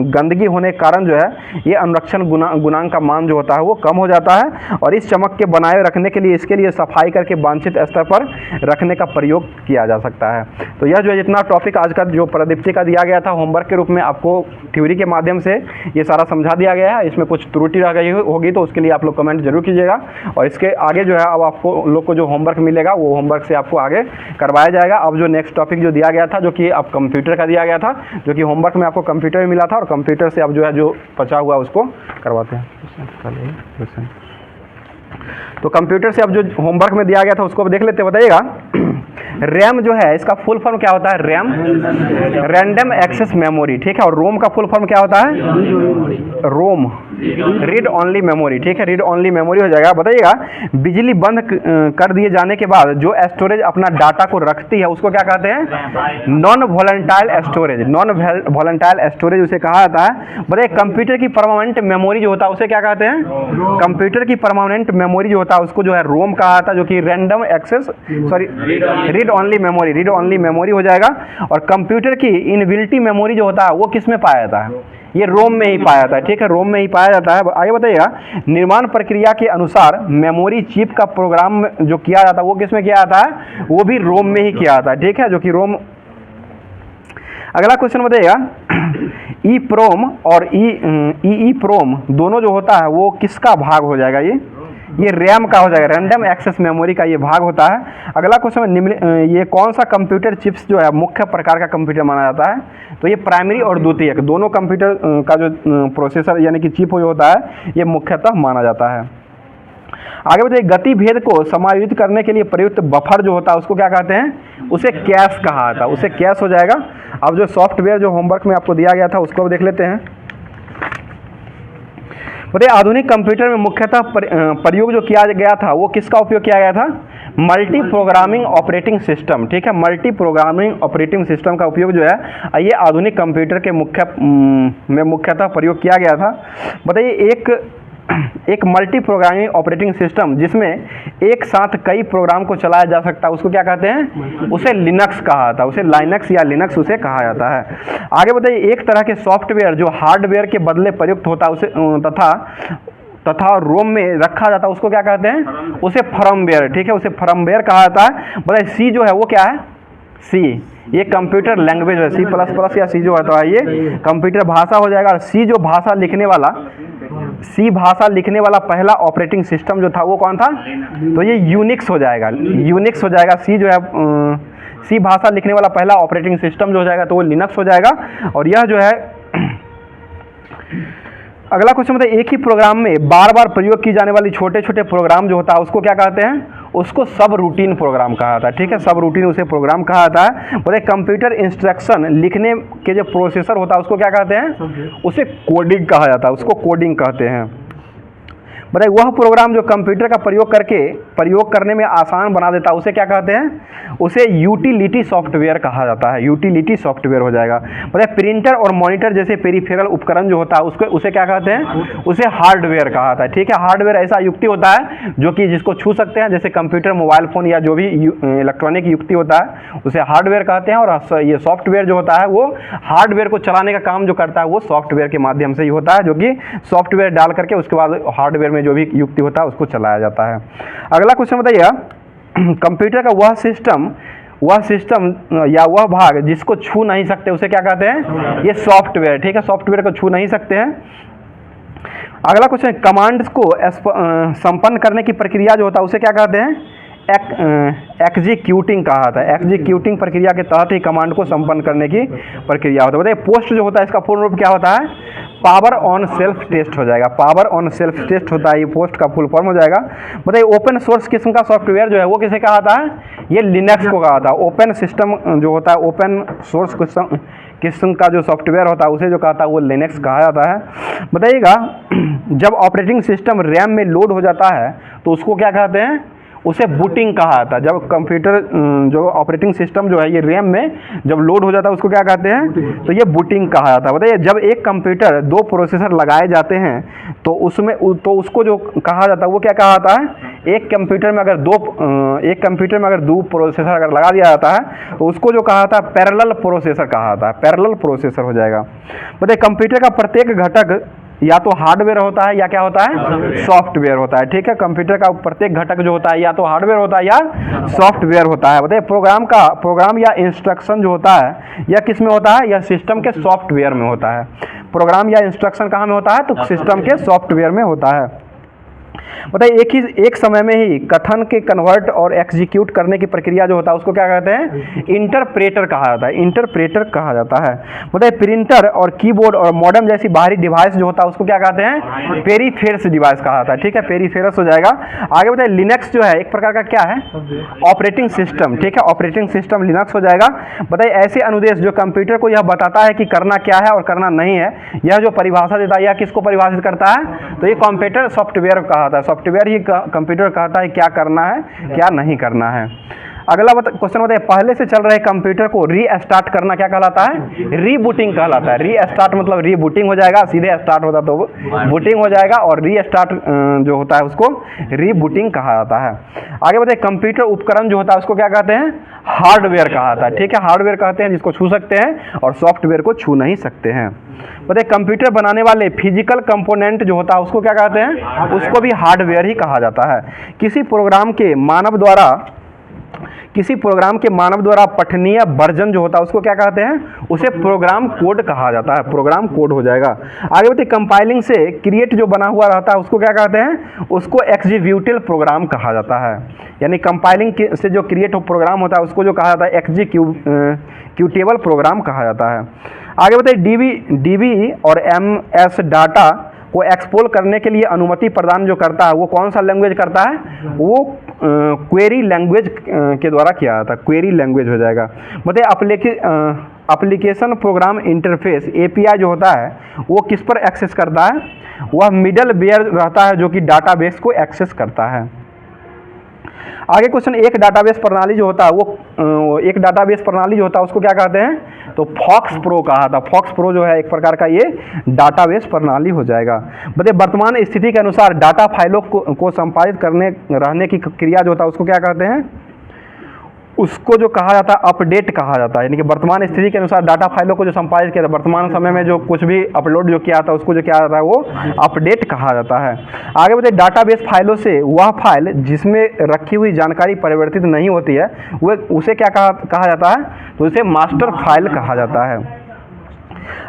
[SPEAKER 1] गंदगी होने के कारण जो है ये अनुरक्षण गुणांक का मान जो होता है वो कम हो जाता है। और इस चमक के बनाए रखने के लिए इसके लिए सफाई करके वांछित स्तर पर रखने का प्रयोग किया जा सकता है। तो यह जो है जितना टॉपिक आज का जो प्रदीप्ति का दिया गया था होमवर्क के रूप में आपको थ्योरी के माध्यम से ये सारा समझा दिया गया है। इसमें कुछ त्रुटि रह गई होगी तो उसके लिए आप लोग कमेंट जरूर कीजिएगा। और इसके आगे जो है अब आपको लोग को जो होमवर्क मिलेगा वो होमवर्क से आपको आगे करवाया जाएगा। अब जो नेक्स्ट टॉपिक जो दिया गया था जो कि अब कंप्यूटर का दिया गया था, जो कि होमवर्क में आपको कंप्यूटर में मिला था, और कंप्यूटर से अब जो है जो बचा हुआ उसको करवाते हैं। तो कंप्यूटर से अब जो होमवर्क में दिया गया था उसको देख लेते, बताइएगा। रैम जो है इसका फुल फॉर्म क्या होता है? RAM, random access memory. ठीक है, और रोम का फुल फॉर्म क्या होता है? रोम, रीड ओनली मेमोरी। ठीक है, रीड ओनली मेमोरी हो जाएगा। बताइएगा, बिजली बंद कर दिए जाने के बाद जो स्टोरेज अपना डाटा को रखती है उसको क्या कहते हैं? Non volatile storage. Non volatile storage उसे कहा जाता है। बताइए, कंप्यूटर की परमानेंट मेमोरी जो होता है उसे क्या कहते हैं? कंप्यूटर की परमानेंट मेमोरी जो होता है उसको जो है रोम कहा जाता है, जो कि random access read only memory, read only memory हो जाएगा। और कंप्यूटर की इनबिल्टी मेमोरी जो होता है वो किस में पाया जाता है? ये रोम में ही पाया जाता है। ठीक है, रोम में ही पाया जाता है। आगे बताइएगा, निर्माण प्रक्रिया के अनुसार मेमोरी चिप का प्रोग्राम जो किया जाता है वो किस में किया जाता है? वो भी रोम में ही किया जाता है। ठीक है, जो कि रोम। अगला क्वेश्चन बताइएगा, ई प्रोम और ई प्रोम दोनों जो होता है वो किसका भाग हो जाएगा? ये रैम का हो जाएगा, रैंडम एक्सेस मेमोरी का ये भाग होता है। अगला क्वेश्चन, ये कौन सा कंप्यूटर चिप्स जो है मुख्य प्रकार का कंप्यूटर माना जाता है? तो ये प्राइमरी और द्वितीयक दोनों कंप्यूटर का जो प्रोसेसर यानी कि चिप होता है ये मुख्यतः माना जाता है। आगे बताइए, गति भेद को समायोजित करने के लिए प्रयुक्त बफर जो होता है उसको क्या कहते हैं? उसे कैश कहा जाता है, उसे कैश हो जाएगा। अब जो सॉफ्टवेयर जो होमवर्क में आपको दिया गया था उसको देख लेते हैं। बताइए, आधुनिक कंप्यूटर में मुख्यतः प्रयोग जो किया गया था वो किसका उपयोग किया गया था? Multi programming operating system. ठीक है, मल्टी प्रोग्रामिंग ऑपरेटिंग सिस्टम का उपयोग जो है ये आधुनिक कंप्यूटर के मुख्यतः प्रयोग किया गया था। बताइए, एक मल्टी प्रोग्रामिंग ऑपरेटिंग सिस्टम जिसमें एक साथ कई प्रोग्राम को चलाया जा सकता है उसको क्या कहते हैं? उसे लिनक्स कहा जाता है, उसे लाइनक्स या लिनक्स उसे कहा जाता है। आगे बताइए, एक तरह के सॉफ्टवेयर जो हार्डवेयर के बदले प्रयुक्त होता है उसे तथा रोम में रखा जाता है उसको क्या कहते हैं? उसे फर्मवेयर। ठीक है, उसे फर्मवेयर कहा जाता है। बताइए, सी जो है वो क्या है? सी ये कंप्यूटर लैंग्वेज है। C++ या सी जो होता है ये कंप्यूटर भाषा हो जाएगा। और सी जो भाषा लिखने वाला सी भाषा लिखने वाला पहला ऑपरेटिंग सिस्टम जो था वो कौन था? तो ये यूनिक्स हो जाएगा, यूनिक्स हो जाएगा। सी जो है सी भाषा लिखने वाला पहला ऑपरेटिंग सिस्टम जो हो जाएगा तो वो लिनक्स हो जाएगा। और यह जो है अगला क्वेश्चन मतलब एक ही प्रोग्राम में बार बार प्रयोग की जाने वाली छोटे छोटे प्रोग्राम जो होता है उसको क्या कहते हैं? उसको सब रूटीन प्रोग्राम कहा जाता है। ठीक है, सब रूटीन उसे प्रोग्राम कहा जाता है। बोले कंप्यूटर इंस्ट्रक्शन लिखने के जो प्रोसेसर होता है उसको क्या कहते हैं? उसे कोडिंग कहा जाता है, उसको कोडिंग कहते हैं। बताइए वह प्रोग्राम जो कंप्यूटर का प्रयोग करने में आसान बना देता है उसे क्या कहते हैं? उसे यूटिलिटी सॉफ्टवेयर कहा जाता है, यूटिलिटी सॉफ्टवेयर हो जाएगा। बताइए प्रिंटर और मॉनिटर जैसे पेरिफेरल उपकरण जो होता है उसे क्या कहते हैं? उसे हार्डवेयर कहा जाता है। ठीक है, हार्डवेयर ऐसा युक्ति होता है जो कि जिसको छू सकते हैं, जैसे कंप्यूटर, मोबाइल फ़ोन या जो भी इलेक्ट्रॉनिक युक्ति होता है उसे हार्डवेयर कहते हैं। और ये सॉफ्टवेयर जो होता है वो हार्डवेयर को चलाने का काम जो करता है वो सॉफ्टवेयर के माध्यम से ही होता है, जो कि सॉफ्टवेयर डाल करके उसके बाद हार्डवेयर जो भी युक्ति होता है उसको चलाया जाता है। अगला क्वेश्चन बताइए कंप्यूटर का वह सिस्टम या वह भाग जिसको छू नहीं सकते उसे क्या कहते हैं? ये सॉफ्टवेयर। ठीक है, सॉफ्टवेयर को छू नहीं सकते हैं। अगला क्वेश्चन कमांड्स को संपन्न करने की प्रक्रिया जो होता है उसे क्या कहते हैं? एग्जीक्यूटिंग कहा जाता है। एग्जीक्यूटिंग प्रक्रिया के तहत ही कमांड को संपन्न करने की प्रक्रिया होता है। बताइए पोस्ट जो होता है इसका पूर्ण रूप क्या होता है? पावर ऑन सेल्फ टेस्ट हो जाएगा, पावर ऑन सेल्फ टेस्ट होता है, ये पोस्ट का फुल फॉर्म हो जाएगा। बताइए ओपन सोर्स किस्म का सॉफ्टवेयर जो है वो किसे कहा जाता है? ये लिनक्स को कहा जाता है। ओपन सिस्टम जो होता है, ओपन सोर्स किस्म का जो सॉफ्टवेयर होता है उसे जो कहता है वो लिनक्स कहा जाता है। बताइएगा जब ऑपरेटिंग सिस्टम रैम में लोड हो जाता है तो उसको क्या कहते हैं? उसे बूटिंग कहा जाता है। जब कंप्यूटर जो ऑपरेटिंग सिस्टम जो है ये रैम में जब लोड हो जाता है उसको क्या कहते हैं? तो ये बूटिंग कहा जाता है। बताइए जब एक कंप्यूटर दो प्रोसेसर लगाए जाते हैं तो उसको जो कहा जाता है वो क्या कहा जाता है? एक कंप्यूटर में अगर दो प्रोसेसर अगर लगा दिया जाता है तो उसको जो कहा जाता है पैरेलल प्रोसेसर कहा जाता है, पैरेलल प्रोसेसर हो जाएगा। बताइए कंप्यूटर का प्रत्येक घटक या तो हार्डवेयर होता है या क्या होता है? सॉफ्टवेयर होता है। ठीक है, कंप्यूटर का प्रत्येक घटक जो होता है या तो हार्डवेयर होता है या सॉफ्टवेयर होता है। बताइए प्रोग्राम या इंस्ट्रक्शन जो होता है यह किस में होता है? यह सिस्टम के सॉफ्टवेयर में होता है। प्रोग्राम या इंस्ट्रक्शन कहाँ में होता है? तो सिस्टम के सॉफ्टवेयर में होता है। बताइए एक समय में ही कथन के कन्वर्ट और एग्जीक्यूट करने की प्रक्रिया जो होता है उसको क्या कहते हैं? इंटरप्रेटर कहा जाता है, इंटरप्रेटर कहा जाता है। बताइए प्रिंटर और कीबोर्ड और मॉडेम जैसी बाहरी डिवाइस जो होता है उसको क्या कहते हैं? पेरिफेरल्स डिवाइस कहा जाता है। ठीक है, पेरिफेरल्स हो जाएगा। आगे बताइए लिनक्स जो है एक प्रकार का क्या है? Operating system. ठीक है, ऑपरेटिंग सिस्टम लिनक्स हो जाएगा। बताइए ऐसे अनुदेश जो कंप्यूटर को यह बताता है कि करना क्या है और करना नहीं है, यह जो परिभाषा देता है यह किसको परिभाषित करता है? तो ये कंप्यूटर सॉफ्टवेयर कहा जाता है। सॉफ्टवेयर ही कंप्यूटर कहता है क्या करना है क्या नहीं करना है। अगला क्वेश्चन बताइए पहले से चल रहे कंप्यूटर को रीस्टार्ट करना क्या कहलाता है? रीबूटिंग कहलाता है। रीस्टार्ट मतलब रीबूटिंग हो जाएगा, सीधे स्टार्ट होता तो बूटिंग हो जाएगा, और रीस्टार्ट जो होता है उसको रीबूटिंग कहा जाता है। आगे बताइए कंप्यूटर उपकरण जो होता है उसको क्या कहते हैं? हार्डवेयर कहा जाता है। ठीक है, हार्डवेयर कहते हैं जिसको छू सकते हैं और सॉफ्टवेयर को छू नहीं सकते हैं। बताइए कंप्यूटर बनाने वाले फिजिकल कंपोनेंट जो होता है उसको क्या कहते हैं? उसको भी हार्डवेयर ही कहा जाता है। किसी प्रोग्राम के मानव द्वारा पठनीय वर्जन जो होता है उसको क्या कहते हैं? उसे प्रोग्राम कोड कहा जाता है, प्रोग्राम कोड हो जाएगा। आगे बताइए कंपाइलिंग से क्रिएट जो बना हुआ रहता है उसको क्या कहते हैं? उसको एग्जीक्यूटिव प्रोग्राम कहा जाता है। यानी कंपाइलिंग से जो क्रिएट प्रोग्राम होता है उसको जो कहा जाता है एग्जीक्यूटेबल प्रोग्राम कहा जाता है। आगे बताइए डीबी और एमएस डाटा को एक्सपोर्ट करने के लिए अनुमति प्रदान जो करता है वो कौन सा लैंग्वेज करता है? वो क्वेरी लैंग्वेज के द्वारा किया जाता है, क्वेरी लैंग्वेज हो जाएगा। बताइए एप्लीकेशन प्रोग्राम इंटरफेस एपीआई जो होता है वो किस पर एक्सेस करता है? वह मिडल वेयर रहता है जो कि डाटाबेस को एक्सेस करता है। आगे क्वेश्चन एक डाटाबेस प्रणाली जो होता है उसको क्या कहते हैं? तो फॉक्स प्रो कहा था। फॉक्स प्रो जो है एक प्रकार का ये डाटाबेस प्रणाली हो जाएगा। बताइए वर्तमान स्थिति के अनुसार डाटा फाइलों को संपादित रहने की क्रिया जो होता है उसको क्या कहते हैं? उसको जो कहा जाता है अपडेट कहा जाता है। यानी कि वर्तमान स्थिति के अनुसार डाटा फाइलों को जो संपादित किया जाता है, वर्तमान समय में जो कुछ भी अपलोड जो किया जाता है उसको जो किया जाता है वो अपडेट कहा जाता है। आगे बताइए डाटाबेस फाइलों से वह फाइल जिसमें रखी हुई जानकारी परिवर्तित नहीं होती है वो उसे क्या कहा जाता है? तो उसे मास्टर फाइल कहा जाता है।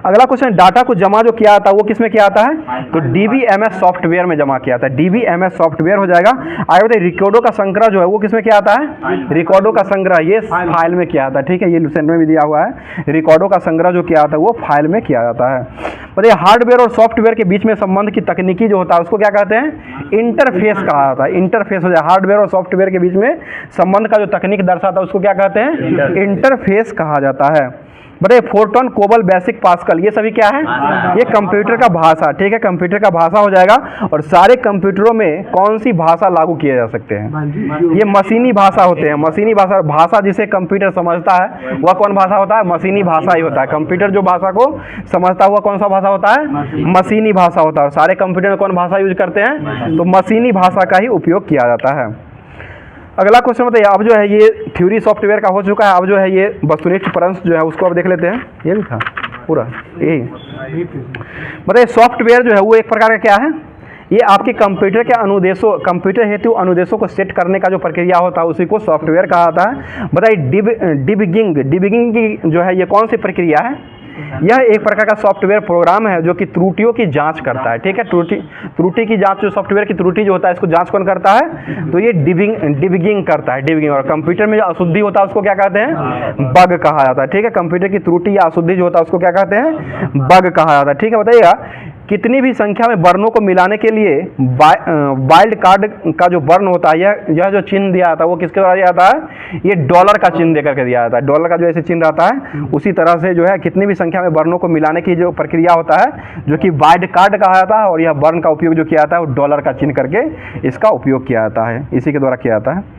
[SPEAKER 1] अगला क्वेश्चन, डाटा को जमा जो किया जाता है वो किस में किया जाता है? तो DBMS सॉफ्टवेयर में जमा किया जाता है, DBMS सॉफ्टवेयर हो जाएगा। आगे बताइए, रिकॉर्डो का संग्रह जो है वो किस में किया जाता है? रिकॉर्डो का संग्रह ये फाइल में किया जाता है, ठीक है, ये लुसेंट में भी दिया हुआ है। रिकॉर्डो का संग्रह जो किया जाता है वो फाइल में किया जाता है। बताइए, हार्डवेयर और सॉफ्टवेयर के बीच में संबंध की तकनीकी जो होता है उसको क्या कहते हैं? इंटरफेस कहा जाता है। इंटरफेस हो जाए, हार्डवेयर और सॉफ्टवेयर के बीच में संबंध का जो तकनीक दर्शाता है उसको क्या कहते हैं? इंटरफेस कहा जाता है। बताइए, फोर्टॉन, कोबल, बेसिक, पास्कल, ये सभी क्या है? ये कंप्यूटर का भाषा, ठीक है, कंप्यूटर का भाषा हो जाएगा। और सारे कंप्यूटरों में कौन सी भाषा लागू किए जा सकते हैं? ये मशीनी भाषा होते हैं। मशीनी भाषा, भाषा जिसे कंप्यूटर समझता है वह कौन भाषा होता है? मशीनी भाषा ही होता है। कंप्यूटर जो भाषा को समझता हुआ कौन सा भाषा होता है? मशीनी भाषा होता है। और सारे कंप्यूटर में कौन भाषा यूज करते हैं? तो मशीनी भाषा का ही उपयोग किया जाता है। अगला क्वेश्चन बताइए, अब जो है ये थ्योरी सॉफ्टवेयर का हो चुका है, अब जो है ये वस्तुनिष्ठ प्रश्न जो है उसको अब देख लेते हैं। ये भी था पूरा यही। बताइए, सॉफ्टवेयर जो है वो एक प्रकार का क्या है? ये आपके कंप्यूटर के अनुदेशों, कंप्यूटर हेतु अनुदेशों को सेट करने का जो प्रक्रिया होता है उसी को सॉफ्टवेयर कहा जाता है। बताइए, डिबगिंग की जो है ये कौन सी प्रक्रिया है? यह एक प्रकार का सॉफ्टवेयर प्रोग्राम है जो कि त्रुटियों की जांच करता है, ठीक है। त्रुटि की जांच, जो सॉफ्टवेयर की त्रुटि जो होता है इसको जांच कौन करता है? तो ये डिबगिंग करता है, डिबगिंग। और कंप्यूटर में जो अशुद्धि होता है उसको क्या कहते हैं? बग कहा जाता है, ठीक है। कंप्यूटर की त्रुटि या अशुद्धि जो होता है उसको क्या कहते हैं? बग कहा जाता है, ठीक है। बताइएगा, कितनी भी संख्या में वर्णों को मिलाने के लिए वाइल्ड कार्ड का जो वर्ण होता है, यह जो चिन्ह दिया जाता है वो किसके द्वारा दिया जाता है? ये डॉलर का चिन्ह देकर के दिया जाता है। डॉलर का जो ऐसे चिन्ह रहता है उसी तरह से जो है कितनी भी संख्या में वर्णों को मिलाने की जो प्रक्रिया होता है जो कि वाइल्ड कार्ड कहा जाता है, और यह वर्ण का उपयोग जो किया जाता है वो डॉलर का चिन्ह करके इसका उपयोग किया जाता है, इसी के द्वारा किया जाता है।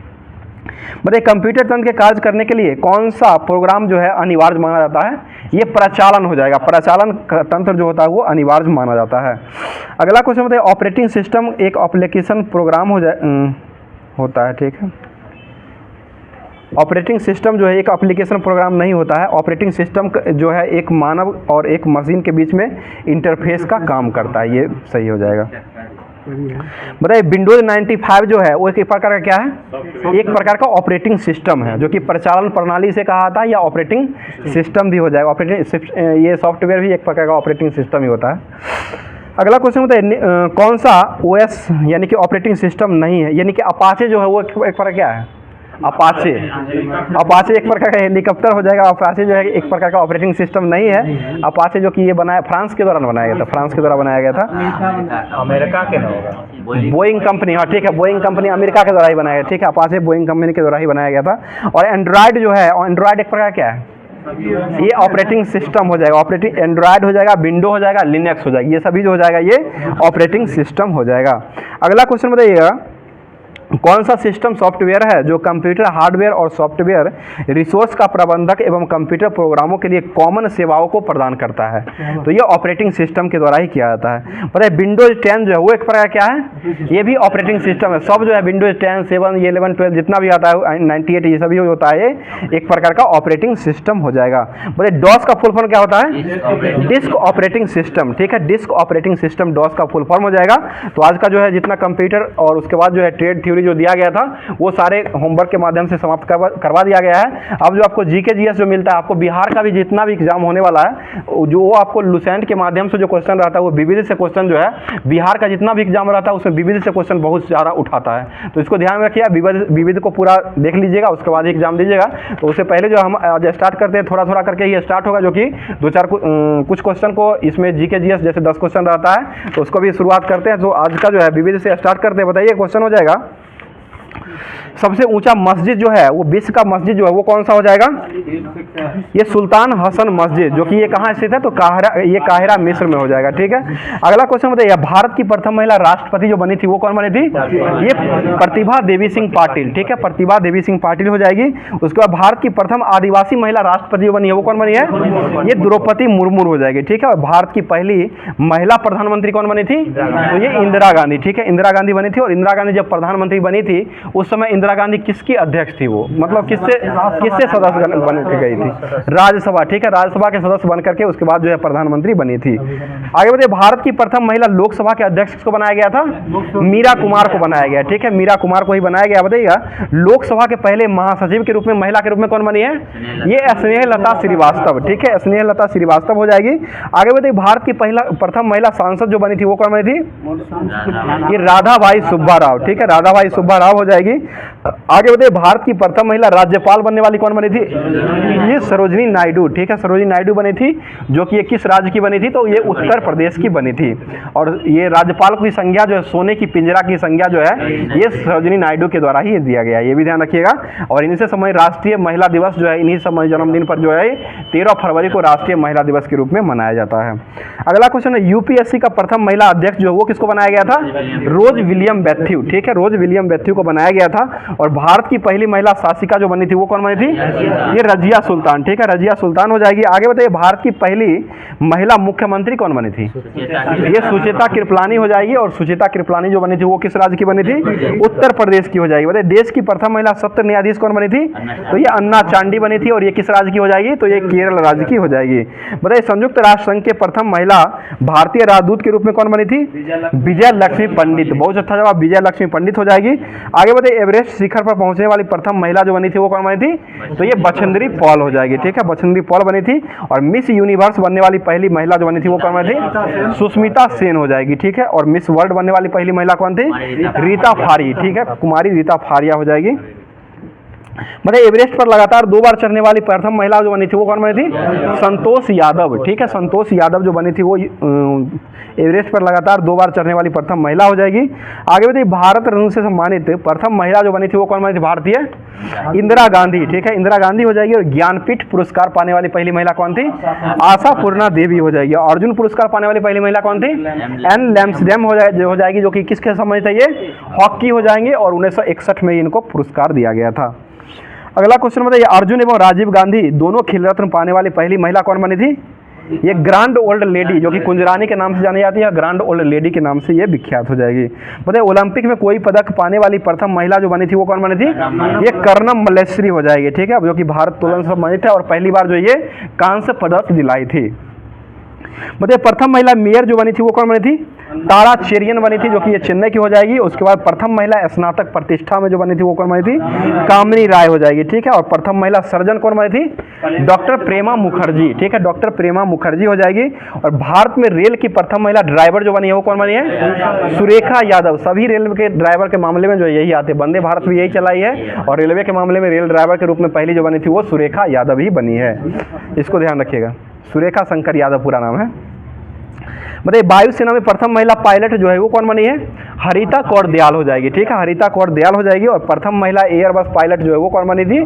[SPEAKER 1] बताइए, कंप्यूटर तंत्र के कार्य करने के लिए कौन सा प्रोग्राम जो है अनिवार्य माना जाता है? ये प्रचालन हो जाएगा। प्रचालन तंत्र जो होता है वो अनिवार्य माना जाता है। अगला क्वेश्चन बताइए, ऑपरेटिंग सिस्टम एक एप्लीकेशन प्रोग्राम होता है, ठीक है। ऑपरेटिंग सिस्टम जो है एक एप्लीकेशन प्रोग्राम नहीं होता है। ऑपरेटिंग सिस्टम जो है एक मानव और एक मशीन के बीच में इंटरफेस का काम करता है, ये सही हो जाएगा। बताइए, विंडोज 95 जो है वो एक प्रकार का क्या है? एक प्रकार का ऑपरेटिंग सिस्टम है जो कि प्रचालन प्रणाली से कहा जाता है, या ऑपरेटिंग सिस्टम भी हो जाएगा। ऑपरेटिंग, ये सॉफ्टवेयर भी एक प्रकार का ऑपरेटिंग सिस्टम ही होता है। अगला क्वेश्चन बताइए, कौन सा OS यानी कि ऑपरेटिंग सिस्टम नहीं है? यानी कि अपाचे जो है वो एक प्रकार क्या है? अपाचे एक प्रकार का हेलीकॉप्टर हो जाएगा। अपाचे जो है एक प्रकार का ऑपरेटिंग सिस्टम नहीं है। अपाचे जो कि ये बनाया फ्रांस के द्वारा बनाया गया था, फ्रांस के द्वारा बनाया गया था।
[SPEAKER 2] अमेरिका के ना होगा,
[SPEAKER 1] बोइंग कंपनी, हाँ ठीक है, बोइंग कंपनी अमेरिका के द्वारा ही बनाया गया, ठीक है। अपाचे बोइंग कंपनी के द्वारा ही बनाया गया था। और एंड्रॉयड जो है, एंड्रॉयड एक प्रकार क्या है? ये ऑपरेटिंग सिस्टम हो जाएगा। ऑपरेटिंग एंड्रॉयड हो जाएगा, विंडो हो जाएगा, लिनक्स हो जाएगा, ये सभी जो हो जाएगा ये ऑपरेटिंग सिस्टम हो जाएगा। अगला क्वेश्चन बताइएगा, कौन सा सिस्टम सॉफ्टवेयर है जो कंप्यूटर हार्डवेयर और सॉफ्टवेयर रिसोर्स का प्रबंधक एवं कंप्यूटर प्रोग्रामों के लिए कॉमन सेवाओं को प्रदान करता है? तो ये ऑपरेटिंग सिस्टम के द्वारा ही किया जाता है। पता है, विंडोज 10 जो है वो एक प्रकार क्या है? ये भी ऑपरेटिंग सिस्टम है। सब जो है विंडोज 10, 7, 11, 12 जितना भी आता है 98 ये सभी होता है, एक प्रकार का ऑपरेटिंग सिस्टम हो जाएगा। बोले, डॉस का फुल फॉर्म क्या होता है? डिस्क ऑपरेटिंग सिस्टम, ठीक है। डिस्क ऑपरेटिंग सिस्टम डॉस का फुल फॉर्म हो जाएगा। तो आज का जो है जितना कंप्यूटर और उसके बाद जो है ट्रेड थ्योरी जो दिया गया था वो सारे होमवर्क के माध्यम से समाप्त करवा दिया गया है। अब जो आपको जीके जीएस जो मिलता है, आपको बिहार का भी जितना भी एग्जाम होने वाला है जो वो आपको लुसेंट के माध्यम से जो क्वेश्चन रहता है वो विविध से क्वेश्चन जो है बिहार का जितना भी एग्जाम रहता है उसमें विविध से क्वेश्चन बहुत ज़्यादा उठाता है। तो इसको ध्यान में रखिए, विविध को पूरा देख लीजिएगा, उसके बाद एग्जाम दीजिएगा। तो उससे पहले जो हम आज स्टार्ट करते हैं, थोड़ा थोड़ा करके ये स्टार्ट होगा, जो कि दो चार कुछ क्वेश्चन को इसमें जीके जीएस जैसे 10 क्वेश्चन रहता है तो उसको भी शुरुआत करते हैं। तो आज का जो है विविध से स्टार्ट करते हैं। बताइए, क्वेश्चन हो जाएगा, सबसे ऊंचा मस्जिद जो है वो विश्व का मस्जिद जो है वो कौन सा हो जाएगा? ये सुल्तान हसन मस्जिद, जो कि ये कहाँ स्थित है? तो ये काहिरा मिस्र में हो जाएगा, ठीक है। अगला क्वेश्चन बताइए, भारत की प्रथम महिला राष्ट्रपति जो बनी थी वो कौन बनी थी? ये प्रतिभा देवी सिंह पाटिल, ठीक है, प्रतिभा देवी सिंह पाटिल हो जाएगी। उसके बाद भारत की प्रथम आदिवासी महिला राष्ट्रपति जो बनी है वो कौन बनी है? ये द्रौपदी मुर्मू हो जाएगी, ठीक है। और भारत की पहली महिला प्रधानमंत्री कौन बनी थी? तो ये इंदिरा गांधी, ठीक है, इंदिरा गांधी बनी थी। और इंदिरा गांधी जब प्रधानमंत्री बनी थी उस समय इंदिरा गांधी किसकी अध्यक्ष थी वो, मतलब किससे सदस्य बन के गई थी, राज्यसभा, ठीक है, राज्यसभा के सदस्य बन करके उसके बाद जो है प्रधानमंत्री बनी थी। आगे बढ़िए, भारत की प्रथम महिला लोकसभा के अध्यक्ष किसको बनाया गया था, मीरा कुमार को बनाया गया, ठीक है, मीरा कुमार को ही बनाया गया। बताइएगा लोकसभा के पहले महासचिव के रूप में महिला के रूप में कौन बनी है, ये स्नेहलता श्रीवास्तव, ठीक है, स्नेहलता श्रीवास्तव हो जाएगी। आगे बढ़िए, भारत की प्रथम महिला सांसद जो बनी थी वो कौन बनी थी, ये राधाबाई सुब्बा राव, ठीक है, राधाबाई सुब्बा राव हो जाएगी। आगे बढ़िए, भारत की प्रथम महिला राज्यपाल बनने वाली कौन बनी थी, ये सरोजिनी नायडू, ठीक है, सरोजिनी नायडू बनी थी, जो कि ये किस राज्य की बनी थी, तो ये उत्तर प्रदेश की बनी थी। और ये राज्यपाल की संज्ञा जो है, सोने की पिंजरा की संज्ञा जो है, ये सरोजिनी नायडू के द्वारा ही दिया गया है, ये भी ध्यान रखिएगा। और इनसे समय राष्ट्रीय महिला दिवस जो है, इन्हीं समय जन्मदिन पर जो है 13 फरवरी को राष्ट्रीय महिला दिवस के रूप में मनाया जाता है। अगला क्वेश्चन है, यूपीएससी का प्रथम महिला अध्यक्ष जो है वो किसको बनाया गया था, रोज विलियम मैथ्यू, ठीक है, रोज विलियम मैथ्यू को बनाया गया था। और भारत की पहली महिला शासिका जो बनी थी वो कौन बनी थी, ये रजिया सुल्तान, ठीक है, रजिया सुल्तान हो जाएगी। आगे बताइए, भारत की पहली महिला मुख्यमंत्री कौन बनी थी, ये सुचेता कृपलानी हो जाएगी। और सुचेता कृपलानी जो बनी थी वो किस राज्य की बनी थी, उत्तर प्रदेश की हो जाएगी। बताइए, देश की प्रथम महिला सत्र न्यायाधीश कौन बनी थी, तो ये अन्ना चांडी बनी थी, और ये किस राज्य की हो जाएगी, तो ये केरल राज्य की हो जाएगी। बताइए, संयुक्त राष्ट्र संघ के प्रथम महिला भारतीय राजदूत के रूप में कौन बनी थी, विजय लक्ष्मी पंडित, बहुत अच्छा जवाब, विजय लक्ष्मी पंडित हो जाएगी। आगे बताइए, एवरेस्ट शिखर पर पहुंचने वाली प्रथम महिला जो बनी थी वो कौन बनी थी, तो ये बछेंद्री पॉल हो जाएगी, ठीक है, बछेंद्री पॉल बनी थी। और मिस यूनिवर्स बनने वाली पहली महिला जो बनी थी वो कौन बनी थी, सुष्मिता सेन हो जाएगी, ठीक है। और मिस वर्ल्ड बनने वाली पहली महिला कौन थी, रीता फारी, ठीक है, कुमारी रीता फारिया हो जाएगी। मतलब एवरेस्ट पर लगातार 2 बार चढ़ने वाली प्रथम महिला जो बनी थी वो कौन बनी थी, संतोष यादव, ठीक है, संतोष यादव जो बनी थी वो एवरेस्ट पर लगातार 2 बार चढ़ने वाली प्रथम महिला हो जाएगी। आगे बढ़िए, भारत रत्न से सम्मानित प्रथम महिला जो बनी थी वो कौन बनी थी, भारतीय इंदिरा गांधी, ठीक है, इंदिरा गांधी हो जाएगी। और ज्ञानपीठ पुरस्कार पाने वाली पहली महिला कौन थी, आशा पूर्णा देवी हो जाएगी। अर्जुन पुरस्कार पाने वाली पहली महिला कौन थी, एन लैम्सडेम हो जाएगी, जो कि किसके समय था, ये हॉकी हो जाएंगे। और 1961 में इनको पुरस्कार दिया गया था। अगला क्वेश्चन बताइए, अर्जुन एवं राजीव गांधी दोनों खेल रत्न पाने वाली पहली महिला कौन बनी थी, ये ग्रांड ओल्ड लेडी, जो कि कुंजरानी के नाम से जानी जाती है, ग्रांड ओल्ड लेडी के नाम से ये विख्यात हो जाएगी। बताइए, ओलंपिक में कोई पदक पाने वाली प्रथम महिला जो बनी थी वो कौन बनी थी, ये कर्णम मल्लेश्वरी हो जाएगी, ठीक है, जो कि भारत तोलन से सम्मानित है और पहली बार जो ये कांस्य पदक दिलाई थी। बताइए, प्रथम महिला मेयर जो बनी थी वो कौन बनी थी, तारा चेरियन बनी थी, जो कि ये चेन्नई की हो जाएगी। उसके बाद प्रथम महिला स्नातक प्रतिष्ठा में जो बनी थी वो कौन बनी थी, कामिनी राय हो जाएगी, ठीक है। और प्रथम महिला सर्जन कौन बनी थी, डॉक्टर प्रेमा मुखर्जी, ठीक है, डॉक्टर प्रेमा मुखर्जी हो जाएगी। और भारत में रेल की प्रथम महिला ड्राइवर जो बनी है वो कौन बनी है, सुरेखा यादव। सभी रेल के ड्राइवर के मामले में जो यही आते, वंदे भारत भी यही चलाई है, और रेलवे के मामले में रेल ड्राइवर के रूप में पहली जो बनी थी वो सुरेखा यादव ही बनी है, इसको ध्यान रखिएगा, सुरेखा शंकर यादव पूरा नाम है। बताइए, वायुसेना में प्रथम महिला पायलट जो है वो कौन बनी है, हरिता कौर दयाल हो जाएगी, ठीक है, हरिता कौर दयाल हो जाएगी। और प्रथम महिला एयरबस पायलट जो है वो कौन बनी थी,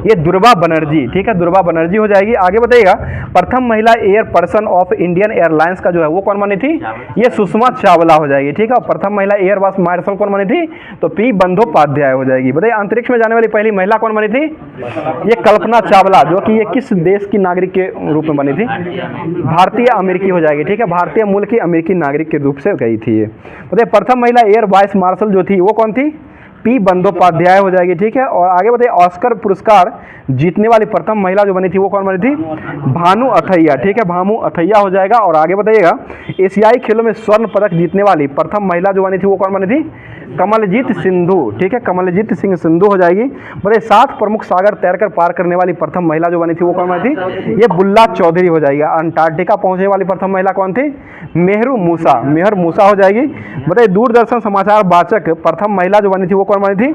[SPEAKER 1] ये दुर्वा बनर्जी, ठीक है, दुर्वा बनर्जी हो जाएगी। आगे बताइएगा, प्रथम महिला air person of Indian airlines का जो है वो कौन बनी थी, ये सुषमा चावला हो जाएगी, ठीक है। और प्रथम महिला एयरबस मार्शल कौन बनी थी, तो पी बंदोपाध्याय हो जाएगी। बताइए, अंतरिक्ष में जाने वाली पहली महिला कौन बनी थी, ये कल्पना चावला, जो कि ये किस देश की नागरिक के रूप में बनी थी, भारतीय अमेरिकी हो जाएगी, ठीक है, भारतीय मूल की अमेरिकी नागरिक के रूप से गई थी ये। बताइए, प्रथम महिला एयर वाइस मार्शल जो थी वो कौन थी, पी बंदोपाध्याय हो जाएगी, ठीक है। और आगे बताइए, ऑस्कर पुरस्कार जीतने वाली प्रथम महिला जो बनी थी वो कौन बनी थी, भानु अथैया, ठीक है, भानु अथैया हो जाएगा। और आगे बताइएगा, एशियाई खेलों में स्वर्ण पदक जीतने वाली प्रथम महिला जो बनी थी वो कौन बनी थी, कमलजीत सिंधु, ठीक है, कमलजीत सिंह सिंधु हो जाएगी। बताइए, 7 प्रमुख सागर तैरकर पार करने वाली प्रथम महिला जो बनी थी वो कौन बनी थी, ये बुल्ला चौधरी हो जाएगी। अंटार्कटिका पहुंचने वाली प्रथम महिला कौन थी, मेहर मूसा हो जाएगी। बताइए, दूरदर्शन समाचार वाचक प्रथम महिला जो बनी थी वो कौन बनी थी,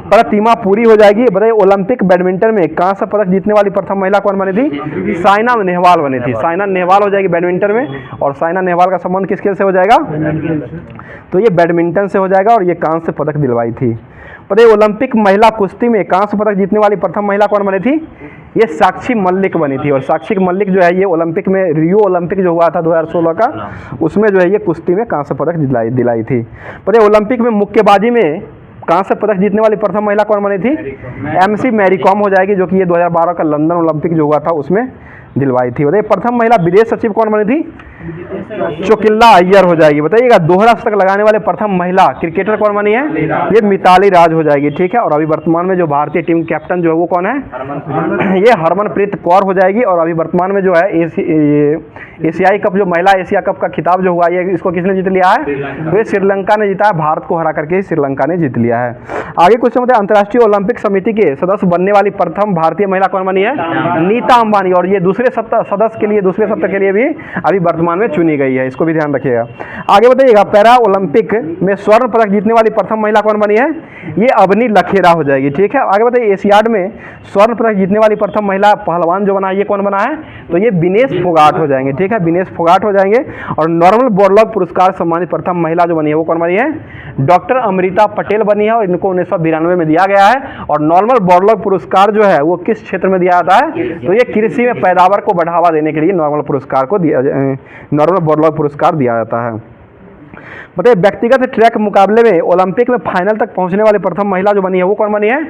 [SPEAKER 1] प्रतिमा पूरी हो जाएगी। बताइए, ओलंपिक बैडमिंटन में कांस्य पदक जीतने वाली प्रथम महिला कौन बनी थी, साइना नेहवाल बनी थी, साइना नेहवाल हो जाएगी बैडमिंटन में। और साइना नेहवाल का संबंध किस खेल से हो जाएगा, तो ये बैडमिंटन से हो जाएगा, और ये कांस्य पदक दिलवाई थी। बताइए, ओलंपिक महिला कुश्ती में कांस्य पदक जीतने वाली प्रथम महिला कौन बनी थी, ये साक्षी मल्लिक बनी थी। और साक्षी मल्लिक जो है ये ओलंपिक में, रियो ओलंपिक जो हुआ था 2016 का, उसमें जो है ये कुश्ती में कांस्य पदक दिलाई थी। बताइए, ओलंपिक में मुक्केबाजी में कांस्य पदक जीतने वाली प्रथम महिला कौन बनी थी, MC मैरी कॉम हो जाएगी, जो कि ये 2012 का लंदन ओलंपिक जो हुआ था उसमें दिलवाई थी। बताइए प्रथम महिला विदेश सचिव कौन बनी थी? चोकिल्ला अय्यर हो जाएगी। बताइएगा दोहरा शतक लगाने वाले प्रथम महिला क्रिकेटर कौन बनी है? ये मिताली राज हो जाएगी, ठीक है। और अभी वर्तमान में जो भारतीय टीम कैप्टन जो है वो कौन है? ये हरमनप्रीत कौर हो जाएगी। और अभी वर्तमान में जो है एशियाई कप, जो महिला एशिया कप का खिताब जो हुआ ये इसको किसने जीत लिया है? तो ये श्रीलंका ने जीता है, भारत को हरा करके श्रीलंका ने जीत लिया है। आगे कुछ समझते हैं, अंतर्राष्ट्रीय ओलंपिक समिति के सदस्य बनने वाली प्रथम भारतीय महिला कौन बनी है? नीता अंबानी। और ये दूसरे सदस्य के लिए, दूसरे सत्र के लिए भी अभी वर्तमान में चुनी गई है, इसको भी ध्यान रखिएगा। आगे बताइएगा पैरा ओलंपिक में स्वर्ण पदक जीतने वाली प्रथम महिला कौन बनी है? ये अवनी लखेरा हो जाएगी, ठीक है। आगे बताइए एशियाड में स्वर्ण पदक जीतने वाली प्रथम महिला पहलवान जो बना है ये कौन बना है? तो ये विनेश फोगाट हो जाएंगे, ठीक है, विनेश फोगाट हो जाएंगे। और नॉर्मल बोरलॉग पुरस्कार सम्मानित प्रथम महिला जो बनी है वो कौन बनी है? डॉक्टर अमृता पटेल बनी है। और इनको 1992 में दिया गया है। और नॉर्मल बोरलॉग पुरस्कार जो है वो किस क्षेत्र में दिया जाता है? तो ये कृषि में पैदावार को बढ़ावा देने के लिए नॉर्मल पुरस्कार को नॉर्मल बोरलॉग पुरस्कार दिया जाता है। बताइए व्यक्तिगत ट्रैक मुकाबले में ओलंपिक में फाइनल तक पहुंचने वाली प्रथम महिला जो बनी है वो कौन बनी है?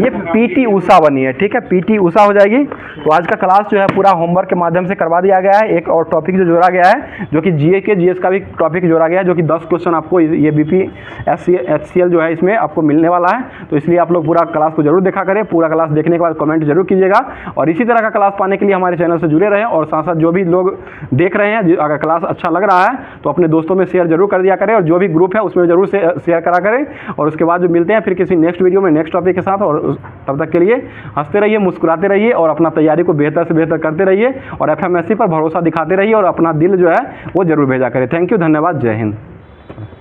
[SPEAKER 1] ये पीटी उषा बनी है, ठीक है, पीटी उषा हो जाएगी। तो आज का क्लास जो है पूरा होमवर्क के माध्यम से करवा दिया गया है। एक और टॉपिक जो जोड़ा गया है जो कि जीएस का भी टॉपिक जोड़ा गया है, जो कि 10 क्वेश्चन आपको ये बीपी HCL जो है इसमें आपको मिलने वाला है। तो इसलिए आप लोग पूरा क्लास को जरूर देखा करें। पूरा क्लास देखने के बाद कमेंट जरूर कीजिएगा। और इसी तरह का क्लास पाने के लिए हमारे चैनल से जुड़े रहें। और साथ साथ जो भी लोग देख रहे हैं, अगर क्लास अच्छा लग रहा है तो अपने दोस्तों में शेयर जरूर कर दिया करें। और जो भी ग्रुप है उसमें जरूर से शेयर करा करें। और उसके बाद जो मिलते हैं फिर किसी नेक्स्ट वीडियो में नेक्स्ट टॉपिक के साथ। और तब तक के लिए हंसते रहिए, मुस्कुराते रहिए और अपना तैयारी को बेहतर से बेहतर करते रहिए। और FMSC पर भरोसा दिखाते रहिए और अपना दिल जो है वो जरूर भेजा करें। थैंक यू, धन्यवाद, जय हिंद।